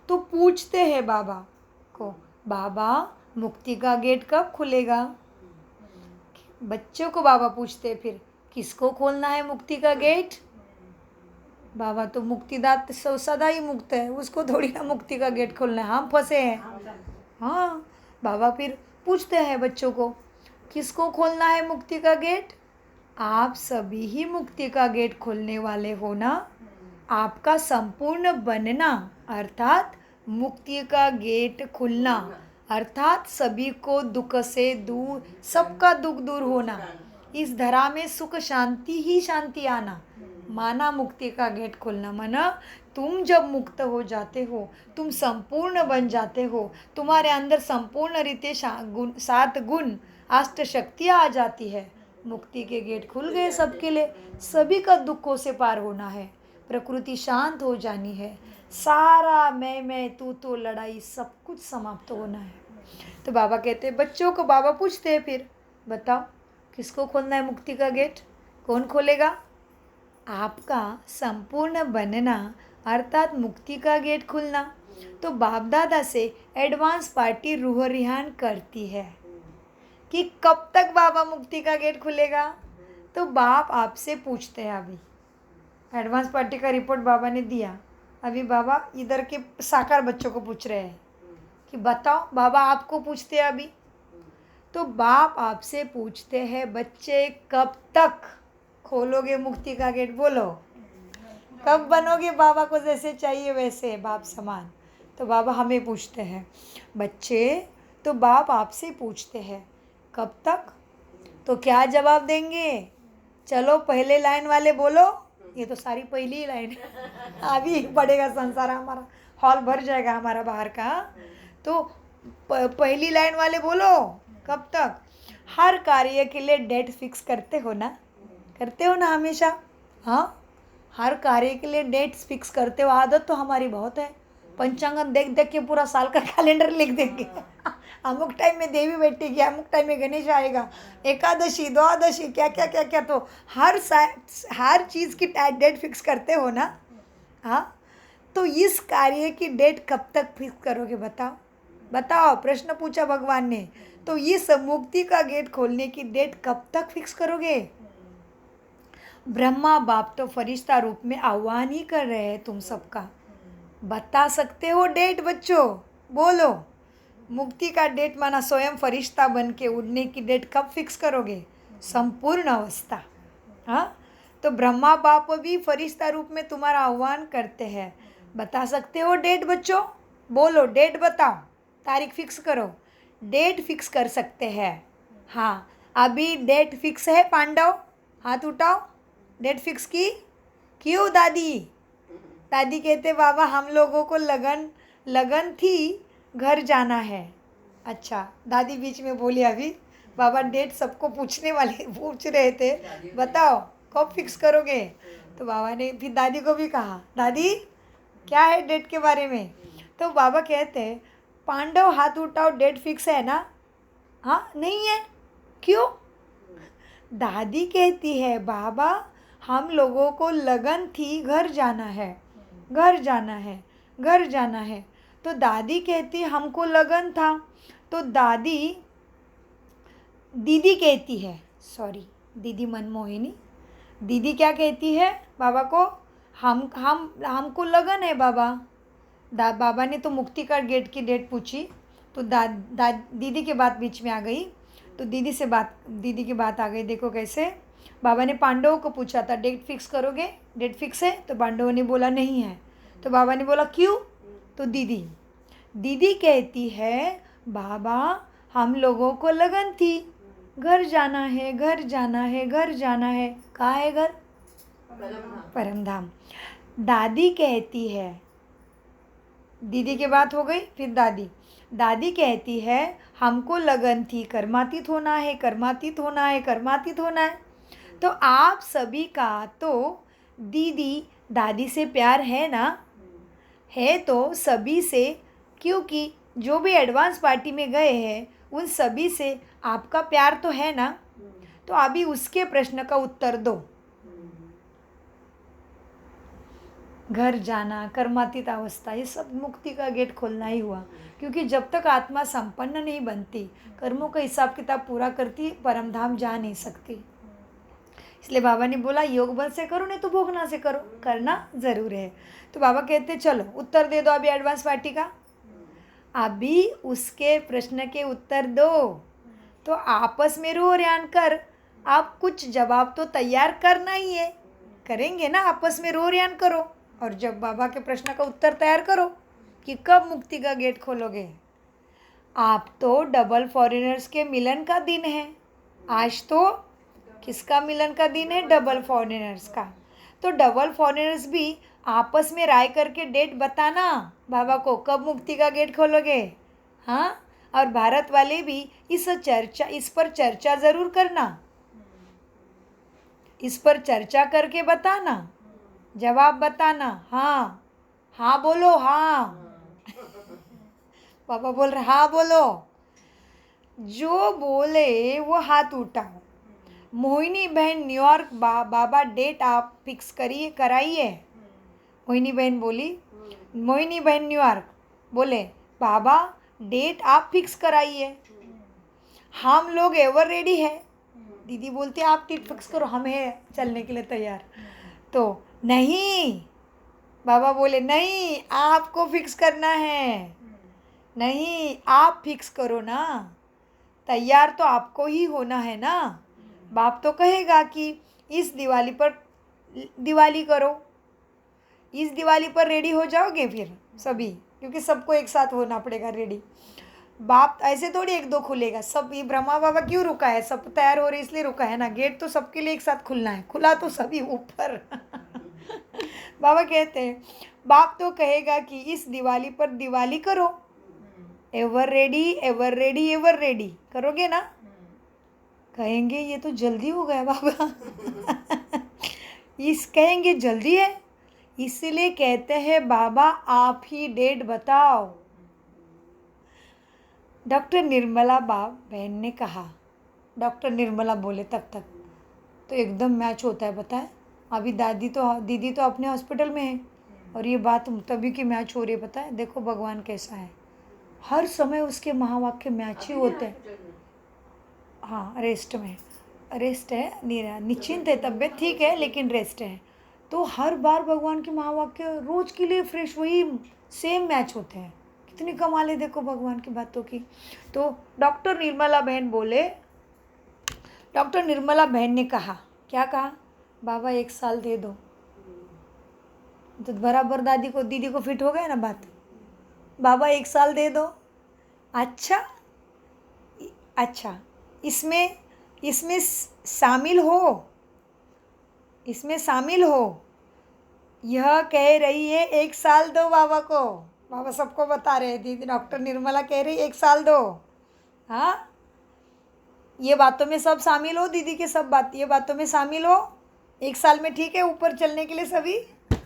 तो पूछते हैं बाबा को, बाबा मुक्ति का गेट कब खुलेगा? बच्चों को बाबा पूछते हैं फिर, किसको खोलना है मुक्ति का गेट? बाबा तो मुक्तिदाता सदा ही मुक्त है, उसको थोड़ी ना मुक्ति का गेट खोलना है, हम फंसे हैं। हाँ, बाबा फिर पूछते हैं बच्चों को, किसको खोलना है मुक्ति का गेट? आप सभी ही मुक्ति का गेट खोलने वाले हो ना। आपका संपूर्ण बनना अर्थात मुक्ति का गेट खुलना, अर्थात सभी को दुख से दूर, सबका दुख दूर होना, इस धरा में सुख शांति ही शांति आना, माना मुक्ति का गेट खोलना। माना तुम जब मुक्त हो जाते हो, तुम संपूर्ण बन जाते हो, तुम्हारे अंदर संपूर्ण रीते 7 गुण 8 शक्तियाँ आ जाती है, मुक्ति के गेट खुल गए सबके लिए। सभी का दुखों से पार होना है, प्रकृति शांत हो जानी है, सारा मैं तू लड़ाई सब कुछ समाप्त होना है। तो बाबा कहते हैं, बच्चों को बाबा पूछते हैं फिर, बताओ किसको खोलना है मुक्ति का गेट? कौन खोलेगा? आपका संपूर्ण बनना अर्थात मुक्ति का गेट खुलना। तो बाप दादा से एडवांस पार्टी रूह रिहान करती है कि कब तक बाबा मुक्ति का गेट खुलेगा। तो बाप आपसे पूछते हैं, अभी एडवांस पार्टी का रिपोर्ट बाबा ने दिया, अभी बाबा इधर के साकार बच्चों को पूछ रहे हैं कि बताओ, बाबा आपको पूछते हैं अभी। तो बाप आपसे पूछते हैं, बच्चे कब तक खोलोगे मुक्ति का गेट? बोलो, कब बनोगे बाबा को जैसे चाहिए वैसे, बाप समान? तो बाबा हमें पूछते हैं, बच्चे तो बाप आपसे पूछते हैं कब तक? तो क्या जवाब देंगे? चलो पहले लाइन वाले बोलो, ये तो सारी पहली ही लाइन अभी पड़ेगा संसार, हमारा हॉल भर जाएगा हमारा बाहर का। तो पहली लाइन वाले बोलो, कब तक? हर कार्य के लिए डेट फिक्स करते हो ना? करते हो ना हमेशा? हाँ, हर कार्य के लिए डेट्स फिक्स करते हो, आदत तो हमारी बहुत है। पंचांग देख देख के पूरा साल का कैलेंडर लिख देंगे अमुक टाइम में देवी बैठेगी, अमुक टाइम में गणेश आएगा, एकादशी द्वादशी क्या क्या क्या क्या, तो हर चीज़ की डेट फिक्स करते हो ना? हाँ, तो इस कार्य की डेट कब तक फिक्स करोगे? बताओ बताओ, प्रश्न पूछा भगवान ने। तो इस मुक्ति का गेट खोलने की डेट कब तक फिक्स करोगे? ब्रह्मा बाप तो फरिश्ता रूप में आह्वान ही कर रहे हैं तुम सबका। बता सकते हो डेट बच्चों? बोलो, मुक्ति का डेट माना स्वयं फरिश्ता बन के उड़ने की डेट कब फिक्स करोगे? संपूर्ण अवस्था। हाँ, तो ब्रह्मा बाप भी फरिश्ता रूप में तुम्हारा आह्वान करते हैं। बता सकते हो डेट बच्चों? बोलो, डेट बताओ, तारीख फिक्स करो। डेट फिक्स कर सकते हैं। हाँ, अभी डेट फिक्स है पांडव? हाथ उठाओ। डेट फिक्स की? क्यों दादी? दादी कहते, बाबा हम लोगों को लगन थी, घर जाना है। अच्छा, दादी बीच में बोली, अभी बाबा डेट सबको पूछ रहे थे, बताओ कब फिक्स करोगे? तो बाबा ने फिर दादी को भी कहा, दादी क्या है डेट के बारे में? तो बाबा कहते, पांडव हाथ उठाओ, डेट फिक्स है ना? हाँ, नहीं है। क्यों? दादी कहती है, बाबा हम लोगों को लगन थी, घर जाना है, घर जाना है, घर जाना है। तो दादी कहती हमको लगन था। तो दीदी कहती है, सॉरी दीदी मनमोहिनी, दीदी क्या कहती है बाबा को? हमको लगन है बाबा। बाबा ने तो मुक्ति का गेट की डेट पूछी, तो दीदी की बात बीच में आ गई। तो दीदी की बात आ गई। देखो कैसे बाबा ने पांडवों को पूछा था, डेट फिक्स करोगे? डेट फिक्स है? तो पांडवों ने बोला नहीं है। तो बाबा ने बोला क्यों? तो दीदी कहती है, बाबा हम लोगों को लगन थी, घर जाना है, घर जाना है, घर जाना है। कहाँ है घर? परमधाम। दादी कहती है, दीदी की बात हो गई, फिर दादी कहती है हमको लगन थी, कर्मातीत होना है, कर्मातीत होना है, कर्मातीत होना है। तो आप सभी का तो दादी से प्यार है ना? है तो सभी से, क्योंकि जो भी एडवांस पार्टी में गए हैं उन सभी से आपका प्यार तो है ना? तो अभी उसके प्रश्न का उत्तर दो। घर जाना, कर्मातीत अवस्था, ये सब मुक्ति का गेट खोलना ही हुआ। क्योंकि जब तक आत्मा संपन्न नहीं बनती, कर्मों का हिसाब किताब पूरा करती, परमधाम जा नहीं सकती। इसलिए बाबा ने बोला योग बल से करो नहीं तो भोगना से करो, करना ज़रूर है। तो बाबा कहते चलो उत्तर दे दो अभी एडवांस पार्टी का, अभी उसके प्रश्न के उत्तर दो। तो आपस में रो रैन कर आप कुछ जवाब तो तैयार करना ही है, करेंगे ना, आपस में रो रैन करो। और जब बाबा के प्रश्न का उत्तर तैयार करो कि कब मुक्ति का गेट खोलोगे। आप तो डबल फॉरेनर्स के मिलन का दिन है आज, तो किसका मिलन का दिन है? डबल फॉरेनर्स का। तो डबल फॉरेनर्स भी आपस में राय करके डेट बताना बाबा को, कब मुक्ति का गेट खोलोगे। हाँ, और भारत वाले भी इस पर चर्चा ज़रूर करना, इस पर चर्चा करके बताना, जवाब बताना। हाँ हाँ बोलो, हाँ पापा बोल रहे हाँ बोलो। जो बोले वो हाथ उठाओ। मोहिनी बहन न्यूयॉर्क बाबा डेट आप फिक्स कराइए। मोहिनी बहन बोली, मोहिनी बहन न्यूयॉर्क बोले बाबा डेट आप फिक्स कराइए, हम लोग एवर रेडी है। दीदी बोलती है आप डेट फिक्स करो, हम है चलने के लिए तैयार। तो नहीं, बाबा बोले नहीं आपको फिक्स करना है, नहीं आप फिक्स करो ना, तैयार तो आपको ही होना है ना। बाप तो कहेगा कि इस दिवाली पर दिवाली करो, इस दिवाली पर रेडी हो जाओगे फिर सभी, क्योंकि सबको एक साथ होना पड़ेगा रेडी। बाप ऐसे थोड़ी एक दो खुलेगा सब, ये ब्रह्मा बाबा क्यों रुका है, सब तैयार हो रहे इसलिए रुका है ना, गेट तो सबके लिए एक साथ खुलना है, खुला तो सभी ऊपर बाबा कहते हैं बाप तो कहेगा कि इस दिवाली पर दिवाली करो, ever ready ever ready ever ready करोगे ना। कहेंगे ये तो जल्दी हो गया बाबा इस कहेंगे जल्दी है, इसलिए कहते हैं बाबा आप ही डेट बताओ। डॉक्टर निर्मला बहन ने कहा, डॉक्टर निर्मला बोले तब तक तो एकदम मैच होता है, पता है अभी दीदी तो अपने हॉस्पिटल में है और ये बात तभी की मैच हो रही है, पता है। देखो भगवान कैसा है, हर समय उसके महावाक्य मैच ही होते हैं। हाँ रेस्ट है, निश्चिंत है, तबीयत ठीक है लेकिन रेस्ट है। तो हर बार भगवान के महावाक्य रोज के लिए फ्रेश वही सेम मैच होते हैं। कितनी कमाल है देखो भगवान की बातों की। तो डॉक्टर निर्मला बहन ने कहा, क्या कहा? बाबा 1 साल दे दो। तो बराबर दीदी को फिट हो गया ना बात, बाबा 1 साल दे दो। अच्छा इसमें शामिल हो, यह कह रही है 1 साल दो बाबा को। बाबा सबको बता रहे हैं, दीदी डॉक्टर निर्मला कह रही 1 साल दो। हाँ, ये बातों में सब शामिल हो, दीदी के ये बातों में शामिल हो। 1 साल में ठीक है ऊपर चलने के लिए सभी,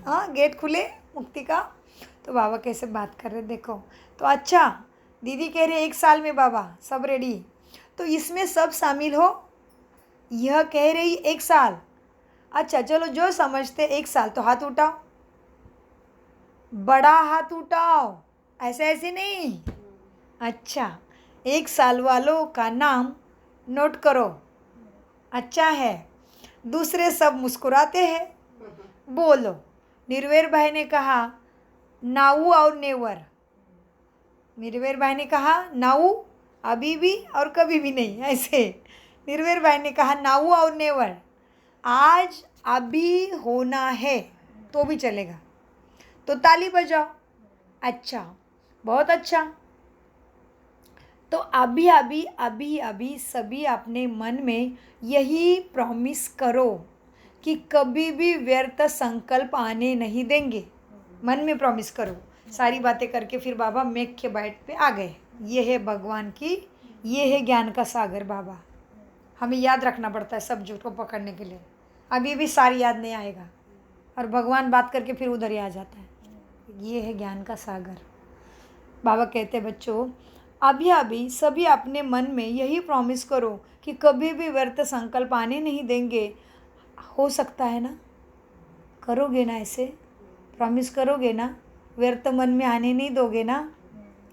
हाँ गेट खुले मुक्ति का। तो बाबा कैसे बात कर रहे देखो। तो अच्छा दीदी कह रहे 1 साल में बाबा सब रेडी, तो इसमें सब शामिल हो, यह कह रही 1 साल। अच्छा चलो जो समझते 1 साल तो हाथ उठाओ, बड़ा हाथ उठाओ, ऐसे नहीं। अच्छा 1 साल वालों का नाम नोट करो। अच्छा है, दूसरे सब मुस्कुराते हैं। बोलो। निर्वेर भाई ने कहा नाऊ और नेवर। निर्वेर भाई ने कहा नाऊ अभी भी और कभी भी नहीं, ऐसे। निर्वेर भाई ने कहा नाऊ और नेवर, आज अभी होना है तो भी चलेगा, तो ताली बजाओ। अच्छा बहुत अच्छा। तो अभी सभी अपने मन में यही प्रॉमिस करो कि कभी भी व्यर्थ संकल्प आने नहीं देंगे। मन में प्रॉमिस करो। सारी बातें करके फिर बाबा मेघ के बाइट पे आ गए। ये है भगवान की, ये है ज्ञान का सागर बाबा। हमें याद रखना पड़ता है सब झूठ को पकड़ने के लिए। अभी भी सारी याद नहीं आएगा और भगवान बात करके फिर उधर ही आ जाता है। ये है ज्ञान का सागर। बाबा कहते बच्चों अभी सभी अपने मन में यही प्रॉमिस करो कि कभी भी व्यर्थ संकल्प आने नहीं देंगे। हो सकता है ना? करोगे ना? ऐसे प्रॉमिस करोगे ना? व्यर्थ मन में आने नहीं दोगे ना?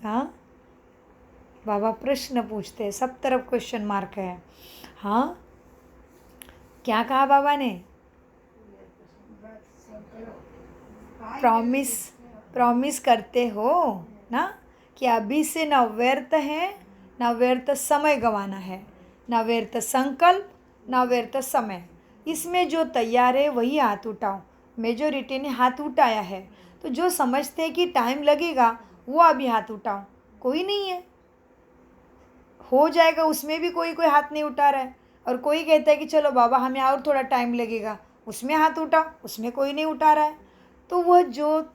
हाँ, बाबा प्रश्न पूछते हैं, सब तरफ क्वेश्चन मार्क है। हाँ, क्या कहा बाबा ने? प्रॉमिस करते हो ना कि अभी से न व्यर्थ है, न व्यर्थ समय गंवाना है, न व्यर्थ संकल्प, न व्यर्थ समय। इसमें जो तैयार है वही हाथ उठाओ। मेजोरिटी ने हाथ उठाया है, तो जो समझते हैं कि टाइम लगेगा वो अभी हाथ उठाओ। कोई नहीं है, हो जाएगा। उसमें भी कोई कोई हाथ नहीं उठा रहा है, और कोई कहता है कि चलो बाबा हमें और थोड़ा टाइम लगेगा, उसमें हाथ उठाओ, उसमें कोई नहीं उठा रहा है। तो वह जो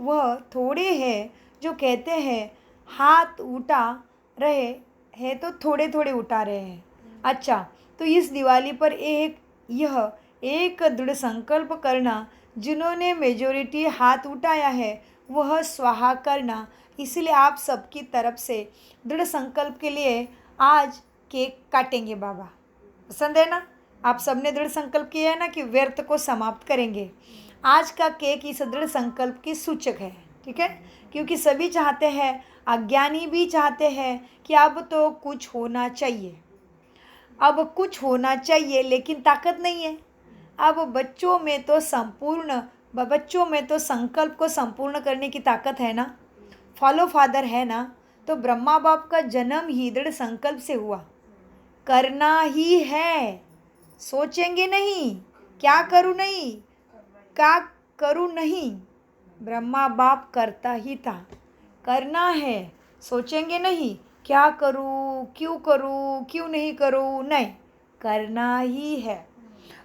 वह थोड़े हैं जो कहते हैं हाथ उठा रहे हैं, तो थोड़े थोड़े उठा रहे हैं। अच्छा, तो इस दिवाली पर यह एक दृढ़ संकल्प करना, जिन्होंने मेजोरिटी हाथ उठाया है वह स्वाहा करना। इसलिए आप सबकी तरफ से दृढ़ संकल्प के लिए आज केक काटेंगे बाबा। पसंद है ना? आप सबने दृढ़ संकल्प किया है ना कि व्यर्थ को समाप्त करेंगे। आज का केक इस दृढ़ संकल्प की सूचक है, ठीक है? क्योंकि सभी चाहते हैं, अज्ञानी भी चाहते हैं कि अब तो कुछ होना चाहिए, अब कुछ होना चाहिए, लेकिन ताकत नहीं है। अब बच्चों में तो संकल्प को संपूर्ण करने की ताकत है ना, फॉलो फादर है ना। तो ब्रह्मा बाप का जन्म ही दृढ़ संकल्प से हुआ, करना ही है। सोचेंगे नहीं, क्या करूँ नहीं, क्या करूँ नहीं, ब्रह्मा बाप करता ही था। करना है, सोचेंगे नहीं क्या करूँ, क्यों नहीं करूँ, नहीं, करना ही है।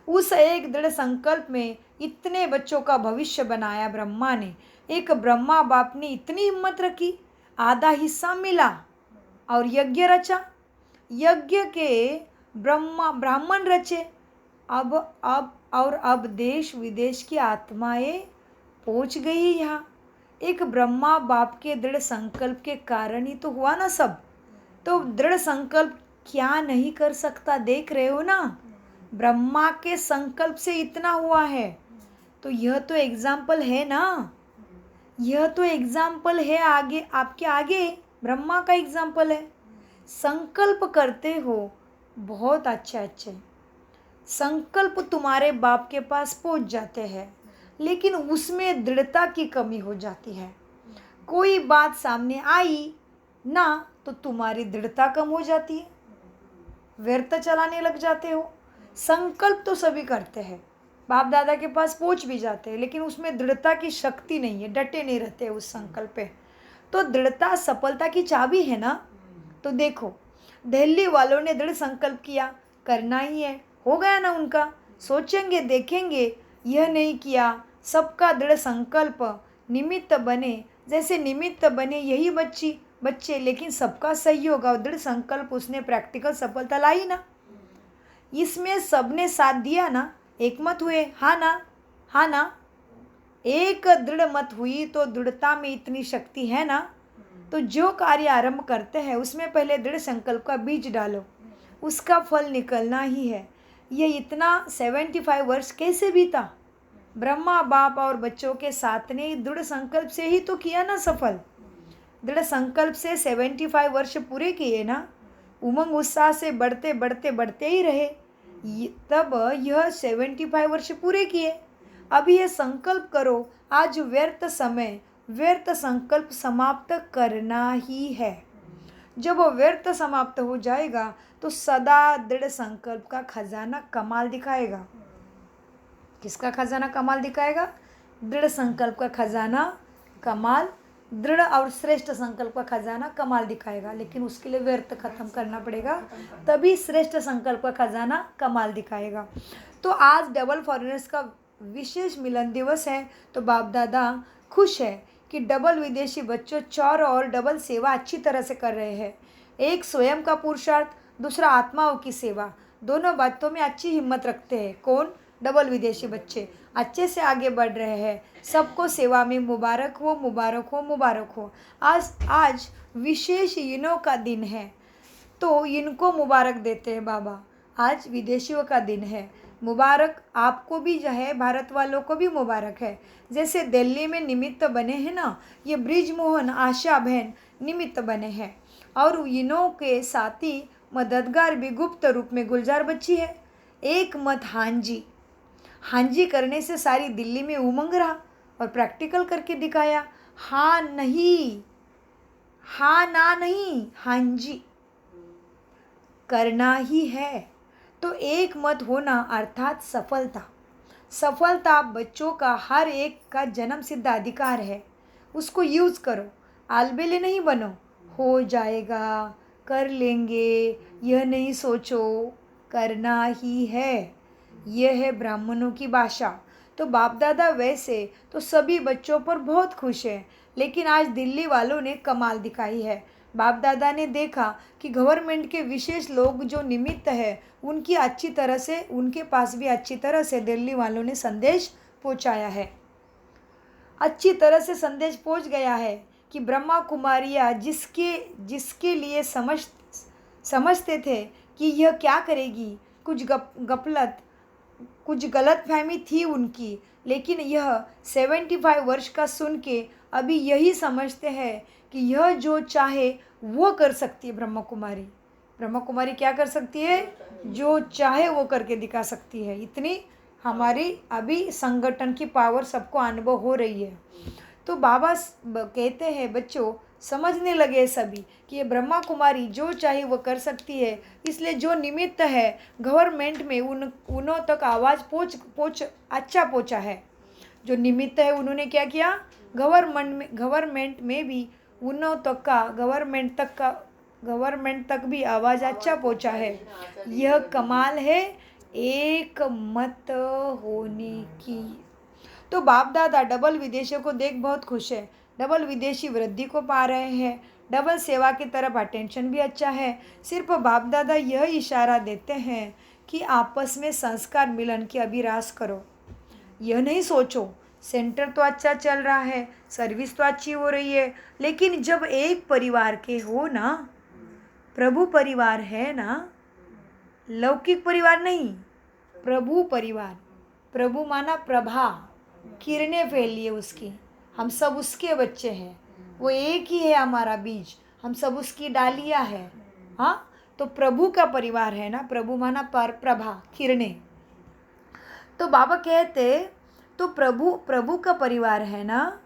उस एक दृढ़ संकल्प में इतने बच्चों का भविष्य बनाया ब्रह्मा ने। एक ब्रह्मा बाप ने इतनी हिम्मत रखी, आधा हिस्सा मिला और यज्ञ रचा। यज्ञ के ब्राह्मण रचे। अब देश विदेश की आत्माएं पहुंच गई यहाँ। एक ब्रह्मा बाप के दृढ़ संकल्प के कारण ही तो हुआ ना सब। तो दृढ़ संकल्प क्या नहीं कर सकता, देख रहे हो ना। ब्रह्मा के संकल्प से इतना हुआ है, तो यह तो एग्जाम्पल है ना, यह तो एग्जाम्पल है आगे, आपके आगे ब्रह्मा का एग्जाम्पल है। संकल्प करते हो, बहुत अच्छे संकल्प तुम्हारे बाप के पास पहुंच जाते हैं, लेकिन उसमें दृढ़ता की कमी हो जाती है। कोई बात सामने आई ना तो तुम्हारी दृढ़ता कम हो जाती है, व्यर्थ चलाने लग जाते हो। संकल्प तो सभी करते हैं, बाप दादा के पास पहुंच भी जाते हैं, लेकिन उसमें दृढ़ता की शक्ति नहीं है, डटे नहीं रहते उस संकल्प पे। तो दृढ़ता सफलता की चाबी है ना। तो देखो, दिल्ली वालों ने दृढ़ संकल्प किया, करना ही है, हो गया ना उनका। सोचेंगे देखेंगे, यह नहीं किया। सबका दृढ़ संकल्प निमित्त बने, जैसे निमित्त बने यही बच्चे, लेकिन सबका सहयोग और दृढ़ संकल्प उसने प्रैक्टिकल सफलता लाई ना। इसमें सबने साथ दिया ना, एक मत हुए, हाँ ना, एक दृढ़ मत हुई। तो दृढ़ता में इतनी शक्ति है ना। तो जो कार्य आरंभ करते हैं उसमें पहले दृढ़ संकल्प का बीज डालो, उसका फल निकलना ही है। ये इतना 75 वर्ष कैसे बीता? ब्रह्मा बाप और बच्चों के साथ ने दृढ़ संकल्प से ही तो किया ना सफल। दृढ़ संकल्प से 75 वर्ष पूरे किए ना। उमंग उत्साह से बढ़ते ही रहे, तब यह 75 वर्ष पूरे किए। अभी यह संकल्प करो, आज व्यर्थ संकल्प समाप्त करना ही है। जब वो व्यर्थ समाप्त हो जाएगा तो सदा दृढ़ संकल्प का खजाना कमाल दिखाएगा। किसका खजाना कमाल दिखाएगा? दृढ़ संकल्प का खजाना कमाल, दृढ़ और श्रेष्ठ संकल्प का खजाना कमाल दिखाएगा। लेकिन उसके लिए व्यर्थ खत्म करना पड़ेगा, तभी श्रेष्ठ संकल्प का खजाना कमाल दिखाएगा। तो आज डबल फॉरेनर्स का विशेष मिलन दिवस है। तो बाप दादा खुश है कि डबल विदेशी बच्चों चौर और डबल सेवा अच्छी तरह से कर रहे हैं। एक स्वयं का पुरुषार्थ, दूसरा आत्माओं की सेवा, दोनों बातों में अच्छी हिम्मत रखते हैं। कौन? डबल विदेशी बच्चे अच्छे से आगे बढ़ रहे हैं। सबको सेवा में मुबारक हो। आज विशेष इनों का दिन है, तो इनको मुबारक देते हैं बाबा। आज विदेशियों का दिन है, मुबारक आपको भी जो है, भारत वालों को भी मुबारक है। जैसे दिल्ली में निमित्त बने हैं ना, ये ब्रिजमोहन आशा बहन निमित्त बने हैं, और इनों के साथी मददगार भी गुप्त रूप में गुलजार बच्ची है। एक मत हाँ जी। हाँ जी करने से सारी दिल्ली में उमंग रहा और प्रैक्टिकल करके दिखाया। हाँ नहीं, हाँ ना नहीं, हाँ जी करना ही है। तो एक मत होना अर्थात सफलता। सफलता बच्चों का हर एक का जन्म सिद्ध अधिकार है। उसको यूज़ करो, आलबेले नहीं बनो। हो जाएगा, कर लेंगे, यह नहीं सोचो, करना ही है। यह है ब्राह्मणों की भाषा। तो बाप दादा वैसे तो सभी बच्चों पर बहुत खुश हैं, लेकिन आज दिल्ली वालों ने कमाल दिखाई है। बाप दादा ने देखा कि गवर्नमेंट के विशेष लोग जो निमित्त है उनकी अच्छी तरह से, उनके पास भी अच्छी तरह से दिल्ली वालों ने संदेश पहुंचाया है। अच्छी तरह से संदेश पहुंच गया है कि ब्रह्मा कुमारियाँ जिसके लिए समझते थे कि यह क्या करेगी, कुछ गलत फहमी थी उनकी, लेकिन यह 75 वर्ष का सुन के अभी यही समझते हैं कि यह जो चाहे वो कर सकती है। ब्रह्मा कुमारी क्या कर सकती है? जो चाहे वो करके दिखा सकती है। इतनी हमारी अभी संगठन की पावर सबको अनुभव हो रही है। तो बाबा कहते हैं बच्चों समझने लगे सभी कि ये ब्रह्मा कुमारी जो चाहे वो कर सकती है, इसलिए जो निमित्त है गवर्नमेंट में उन्हों तक आवाज़ अच्छा पहुँचा है। जो निमित्त है उन्होंने क्या किया, गवर्नमेंट में भी उन्हों तक का गवर्नमेंट तक भी आवाज़ अच्छा पहुँचा है। यह कमाल है एक मत होने की। तो बाप दादा डबल विदेशियों को देख बहुत खुश है। डबल विदेशी वृद्धि को पा रहे हैं, डबल सेवा की तरफ अटेंशन भी अच्छा है। सिर्फ बाप दादा यह इशारा देते हैं कि आपस में संस्कार मिलन की अभिलाष करो। यह नहीं सोचो सेंटर तो अच्छा चल रहा है, सर्विस तो अच्छी हो रही है, लेकिन जब एक परिवार के हो ना, प्रभु परिवार है ना, लौकिक परिवार नहीं, प्रभु परिवार। प्रभु माना प्रभा, किरणें फैलिए उसकी। हम सब उसके बच्चे हैं, वो एक ही है हमारा बीज, हम सब उसकी डालियाँ हैं। हाँ, तो प्रभु का परिवार है ना, प्रभु माना प्रभा, किरणें। तो बाबा कहते तो प्रभु का परिवार है ना,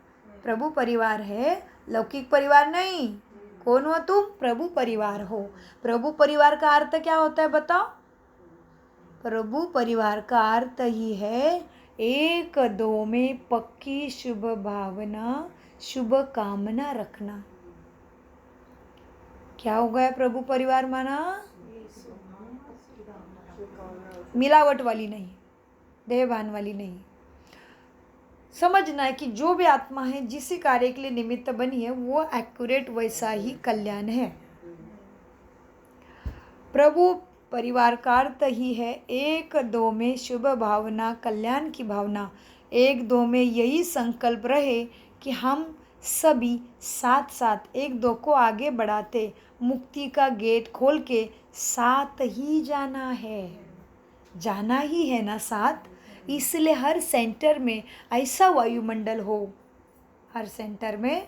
प्रभु परिवार है, लौकिक परिवार नहीं। कौन हो तुम? प्रभु परिवार हो। प्रभु परिवार का अर्थ क्या होता है बताओ? प्रभु परिवार का अर्थ ही है एक दो में पक्की शुभ भावना, शुभ कामना रखना। क्या हो गया प्रभु परिवार माना? मिलावट वाली नहीं, देहभान वाली नहीं। समझना है कि जो भी आत्मा है जिस कार्य के लिए निमित्त बनी है वो एक्यूरेट वैसा ही कल्याण है। प्रभु परिवार का अर्थ ही है एक दो में शुभ भावना, कल्याण की भावना। एक दो में यही संकल्प रहे कि हम सभी साथ साथ एक दो को आगे बढ़ाते मुक्ति का गेट खोल के साथ ही जाना है ना साथ। इसलिए हर सेंटर में ऐसा वायुमंडल हो, हर सेंटर में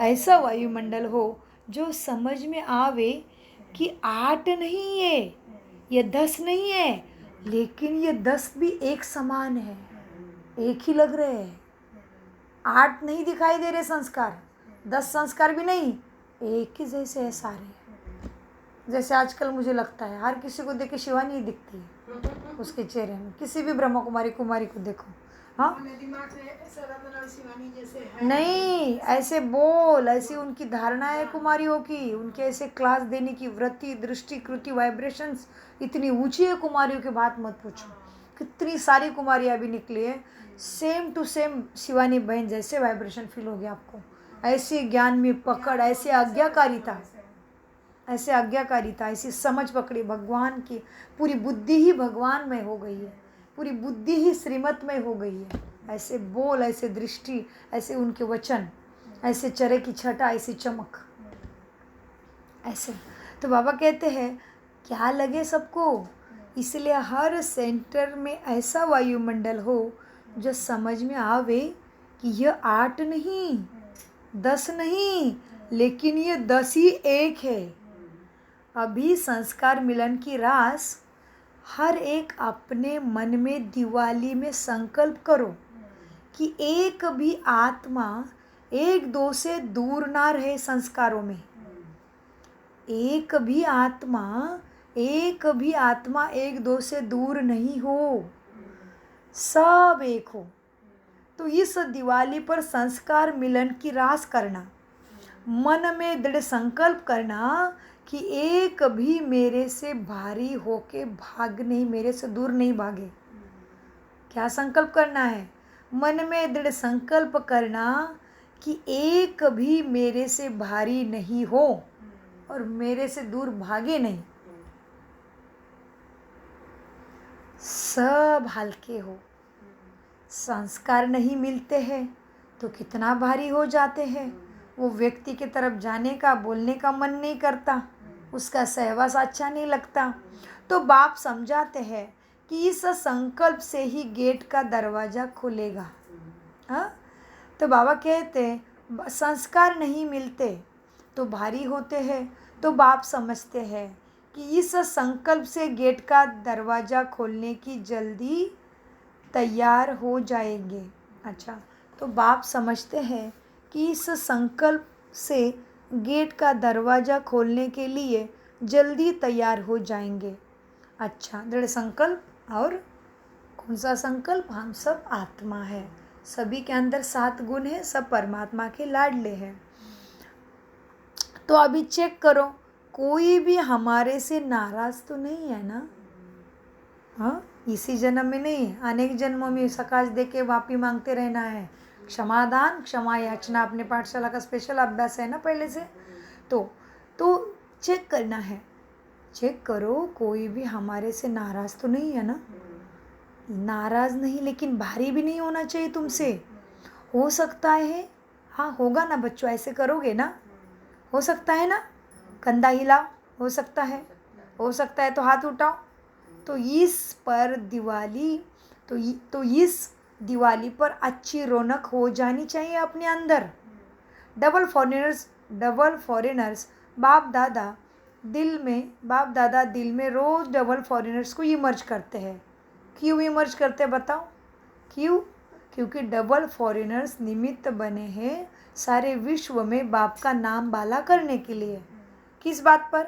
ऐसा वायुमंडल हो जो समझ में आवे कि 8 नहीं है, ये 10 नहीं है, लेकिन ये 10 भी एक समान है, एक ही लग रहे हैं। 8 नहीं दिखाई दे रहे संस्कार, 10 संस्कार भी नहीं, एक ही जैसे है सारे। जैसे आजकल मुझे लगता है हर किसी को देख के शिवानी ही दिखती है उसके चेहरे में। किसी भी ब्रह्मा कुमारी को देखो, हाँ दिमाग में ऐसा रत्न शिवानी जैसे है नहीं, ऐसे बोल, ऐसी उनकी धारणा है कुमारियों की, उनके ऐसे क्लास देने की वृत्ति, दृष्टि, कृति, वाइब्रेशंस इतनी ऊंची है कुमारियों की, बात मत पूछो। कितनी सारी कुमारियाँ भी निकली है, सेम टू सेम शिवानी बहन जैसे वाइब्रेशन फील हो गया आपको। ऐसी ज्ञान में पकड़, ऐसे आज्ञाकारिता, ऐसी समझ पकड़ी भगवान की। पूरी बुद्धि ही भगवान में हो गई है, पूरी बुद्धि ही श्रीमत में हो गई है। ऐसे बोल, ऐसे दृष्टि, ऐसे उनके वचन, ऐसे चरे की छटा, ऐसी चमक, ऐसे। तो बाबा कहते हैं क्या लगे सबको, इसलिए हर सेंटर में ऐसा वायुमंडल हो जो समझ में आवे कि यह 8 नहीं, 10 नहीं, लेकिन ये 10 ही एक है। अभी संस्कार मिलन की रास हर एक अपने मन में दिवाली में संकल्प करो कि एक भी आत्मा एक दो से दूर ना रहे संस्कारों में। एक भी आत्मा एक दो से दूर नहीं हो, सब एक हो। तो इस दिवाली पर संस्कार मिलन की रास करना, मन में दृढ़ संकल्प करना कि एक भी मेरे से भारी होके मेरे से दूर नहीं भागे। क्या संकल्प करना है? मन में दृढ़ संकल्प करना कि एक भी मेरे से भारी नहीं हो और मेरे से दूर भागे नहीं। सब हल्के हो। संस्कार नहीं मिलते हैं तो कितना भारी हो जाते हैं। वो व्यक्ति की तरफ जाने का, बोलने का मन नहीं करता, उसका सहवास अच्छा नहीं लगता। तो बाप समझाते हैं कि इस संकल्प से ही गेट का दरवाज़ा खुलेगा। हाँ, तो बाबा कहते हैं संस्कार नहीं मिलते तो भारी होते हैं। तो बाप समझते हैं कि इस संकल्प से गेट का दरवाज़ा खोलने की जल्दी तैयार हो जाएंगे। अच्छा, तो बाप समझते हैं कि इस संकल्प से गेट का दरवाज़ा खोलने के लिए जल्दी तैयार हो जाएंगे। अच्छा, दृढ़ संकल्प। और कौन सा संकल्प? हम सब आत्मा है, सभी के अंदर 7 गुण है, सब परमात्मा के लाडले हैं। तो अभी चेक करो, कोई भी हमारे से नाराज़ तो नहीं है ना? हाँ, इसी जन्म में नहीं, अनेक जन्मों में सकाश दे के माफ़ी मांगते रहना है। क्षमादान, क्षमा याचना अपने पाठशाला का स्पेशल अभ्यास है ना पहले से। तो चेक करना है, चेक करो कोई भी हमारे से नाराज़ तो नहीं है ना? नाराज़ नहीं, लेकिन भारी भी नहीं होना चाहिए तुमसे। हो सकता है, हाँ होगा ना बच्चों, ऐसे करोगे ना? हो सकता है ना? कंधा हिलाओ, हो सकता है तो हाथ उठाओ। तो इस दिवाली पर अच्छी रौनक हो जानी चाहिए अपने अंदर। डबल फॉरेनर्स बाप दादा दिल में रोज़ डबल फॉरेनर्स को इमर्ज करते हैं। क्यों इमर्ज करते हैं बताओ? क्यों? क्योंकि डबल फॉरेनर्स निमित्त बने हैं सारे विश्व में बाप का नाम बाला करने के लिए। किस बात पर?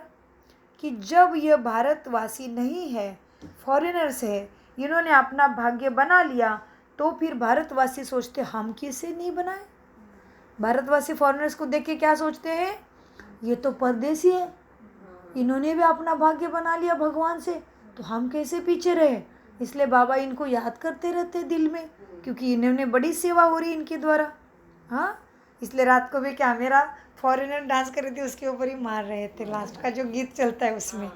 कि जब यह भारतवासी नहीं है, फॉरेनर्स है, इन्होंने अपना भाग्य बना लिया, तो फिर भारतवासी सोचते हम कैसे नहीं बनाए। भारतवासी फॉरेनर्स को देख के क्या सोचते हैं? ये तो परदेसी है, इन्होंने भी अपना भाग्य बना लिया भगवान से, तो हम कैसे पीछे रहे। इसलिए बाबा इनको याद करते रहते दिल में, क्योंकि इन्होंने बड़ी सेवा हो रही इनके द्वारा। हाँ, इसलिए रात को भी क्या मेरा फॉरेनर डांस कर रही थी, उसके ऊपर ही मार रहे थे, लास्ट का जो गीत चलता है उसमें।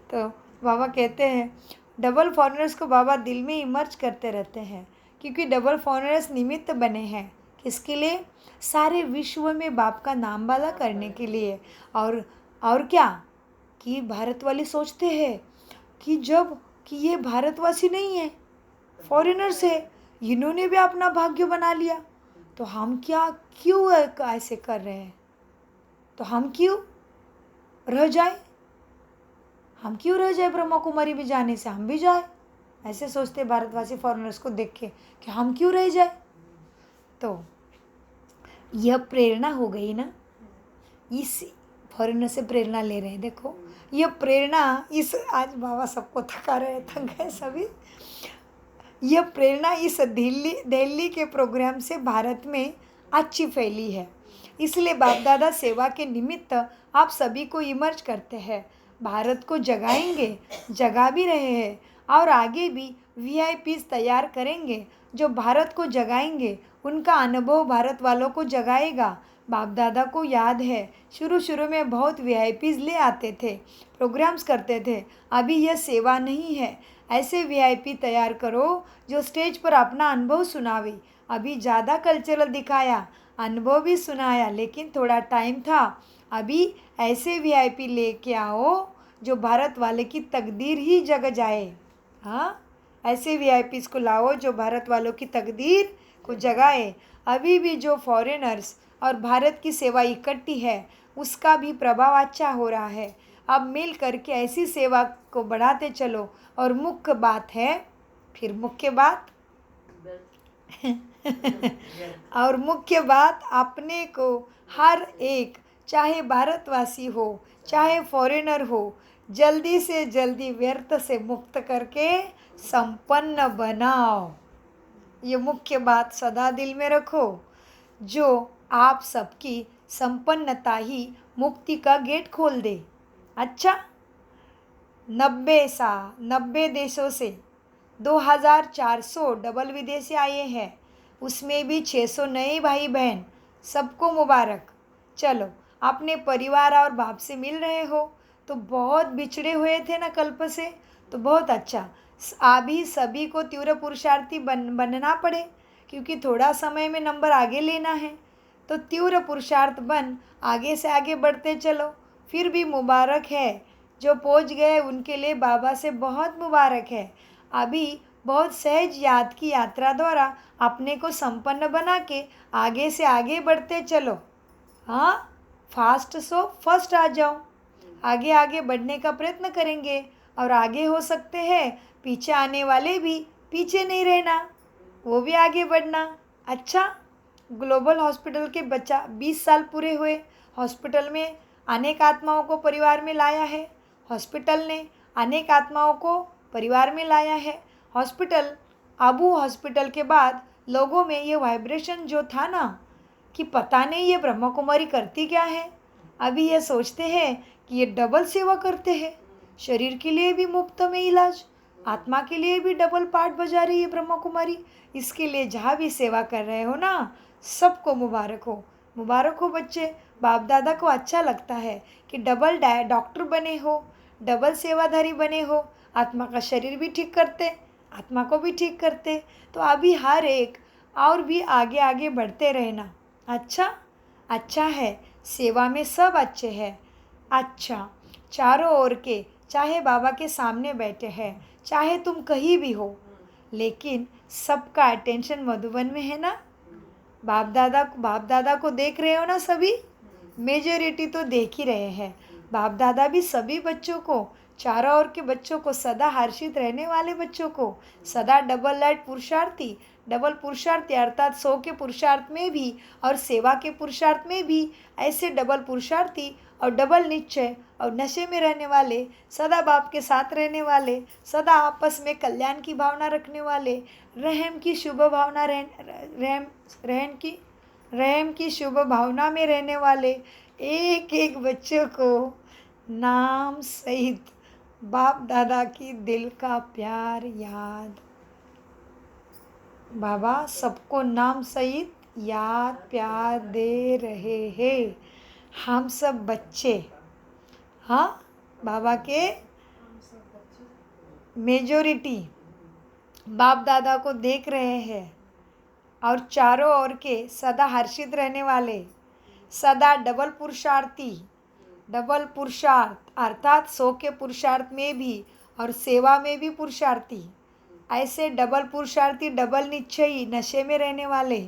तो बाबा कहते हैं डबल फॉरेनर्स को बाबा दिल में इमर्ज करते रहते हैं, क्योंकि डबल फॉरेनर्स निमित्त बने हैं किसके लिए? सारे विश्व में बाप का नाम बाला करने के लिए। और क्या कि भारत वाले सोचते हैं कि ये भारतवासी नहीं है, फॉरेनर्स है, इन्होंने भी अपना भाग्य बना लिया, तो हम क्यों ऐसे कर रहे हैं? तो हम क्यों रह जाए ब्रह्मा कुमारी में जाने से? हम भी जाए, ऐसे सोचते भारतवासी फॉरेनर्स को देख के कि हम क्यों रह जाए। तो यह प्रेरणा हो गई ना, इस फॉरेनर से प्रेरणा ले रहे हैं। देखो यह प्रेरणा, आज बाबा सबको थक गए सभी। यह प्रेरणा इस दिल्ली के प्रोग्राम से भारत में अच्छी फैली है। इसलिए बाप दादा सेवा के निमित्त आप सभी को इमर्ज करते हैं, भारत को जगाएंगे, जगा भी रहे हैं, और आगे भी VIPs तैयार करेंगे जो भारत को जगाएंगे। उनका अनुभव भारत वालों को जगाएगा। बाप दादा को याद है शुरू में बहुत VIPs ले आते थे, प्रोग्राम्स करते थे। अभी यह सेवा नहीं है, ऐसे VIP तैयार करो जो स्टेज पर अपना अनुभव सुनावे। अभी ज़्यादा कल्चरल दिखाया, अनुभव भी सुनाया, लेकिन थोड़ा टाइम था। अभी ऐसे VIP लेके आओ जो भारत वाले की तकदीर ही जग जाए। हाँ, ऐसे VIPs को लाओ जो भारत वालों की तकदीर को जगाए। अभी भी जो फॉरेनर्स और भारत की सेवा इकट्ठी है, उसका भी प्रभाव अच्छा हो रहा है। अब मिल करके ऐसी सेवा को बढ़ाते चलो। और मुख्य बात है, फिर मुख्य बात और मुख्य बात, अपने को हर एक, चाहे भारतवासी हो चाहे फॉरेनर हो, जल्दी से जल्दी व्यर्थ से मुक्त करके संपन्न बनाओ। ये मुख्य बात सदा दिल में रखो। जो आप सबकी संपन्नता ही मुक्ति का गेट खोल दे। अच्छा, 90 देशों से 2400 डबल विदेशी आए हैं, उसमें भी 600 नए भाई बहन, सबको मुबारक। चलो, अपने परिवार और बाप से मिल रहे हो, तो बहुत बिछड़े हुए थे ना कल्प से, तो बहुत अच्छा। अभी सभी को तीव्र पुरुषार्थी बनना पड़े, क्योंकि थोड़ा समय में नंबर आगे लेना है। तो तीव्र पुरुषार्थ बन आगे से आगे बढ़ते चलो। फिर भी मुबारक है, जो पहुंच गए उनके लिए बाबा से बहुत मुबारक है। अभी बहुत सहज याद की यात्रा द्वारा अपने को संपन्न बना के आगे से आगे बढ़ते चलो। हाँ, फास्ट सो फर्स्ट आ जाओ। आगे आगे बढ़ने का प्रयत्न करेंगे, और आगे हो सकते हैं पीछे आने वाले भी पीछे नहीं रहना, वो भी आगे बढ़ना। अच्छा, ग्लोबल हॉस्पिटल के बच्चा 20 साल पूरे हुए, हॉस्पिटल में अनेक आत्माओं को परिवार में लाया है। हॉस्पिटल ने अनेक आत्माओं को परिवार में लाया है। हॉस्पिटल के बाद लोगों में ये वाइब्रेशन जो था ना, कि पता नहीं ये ब्रह्मा कुमारी करती क्या है। अभी ये सोचते हैं कि ये डबल सेवा करते हैं, शरीर के लिए भी मुफ्त में इलाज, आत्मा के लिए भी डबल पार्ट बजा रही है ब्रह्मा कुमारी। इसके लिए जहाँ भी सेवा कर रहे हो ना, सबको मुबारक हो। मुबारक हो बच्चे। बाप दादा को अच्छा लगता है कि डबल डॉक्टर बने हो, डबल सेवाधारी बने हो, आत्मा का शरीर भी ठीक करते, आत्मा को भी ठीक करते। तो अभी हर एक और भी आगे आगे बढ़ते रहना। अच्छा है, सेवा में सब अच्छे हैं। अच्छा, चारों ओर के, चाहे बाबा के सामने बैठे हैं, चाहे तुम कहीं भी हो, लेकिन सबका अटेंशन मधुबन में है ना। बाप दादा को देख रहे हो ना सभी, मेजॉरिटी तो देख ही रहे हैं। बाप दादा भी सभी बच्चों को, चारों ओर के बच्चों को, सदा हर्षित रहने वाले बच्चों को, सदा डबल पुरुषार्थी अर्थात 100 के पुरुषार्थ में भी और सेवा के पुरुषार्थ में भी, ऐसे डबल पुरुषार्थी और डबल निश्चय और नशे में रहने वाले, सदा बाप के साथ रहने वाले, सदा आपस में कल्याण की भावना रखने वाले, रहम की शुभ भावना में रहने वाले एक एक बच्चों को नाम सहित बाप दादा की दिल का प्यार याद। बाबा सबको नाम सहित याद प्यार दे रहे हैं। हम सब बच्चे, हाँ, बाबा के मेजॉरिटी बाप दादा को देख रहे हैं, और चारों ओर के सदा हर्षित रहने वाले, सदा डबल पुरुषार्थ अर्थात 100 के पुरुषार्थ में भी और सेवा में भी पुरुषार्थी, ऐसे डबल पुरुषार्थी, डबल निश्चयी, नशे में रहने वाले,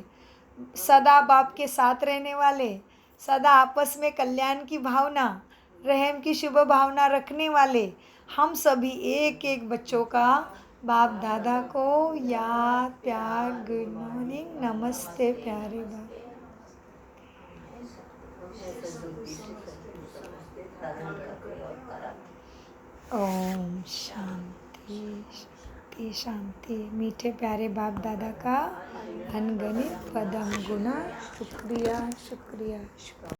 सदा बाप के साथ रहने वाले, सदा आपस में कल्याण की भावना, रहम की शुभ भावना रखने वाले, हम सभी एक एक बच्चों का बाप दादा को याद प्यार, गुड मॉर्निंग, नमस्ते प्यारे बाप। ओम शांति शांति शांति। मीठे प्यारे बाप दादा का अनगिनत पदम गुना शुक्रिया शुक्रिया शुक्रिया।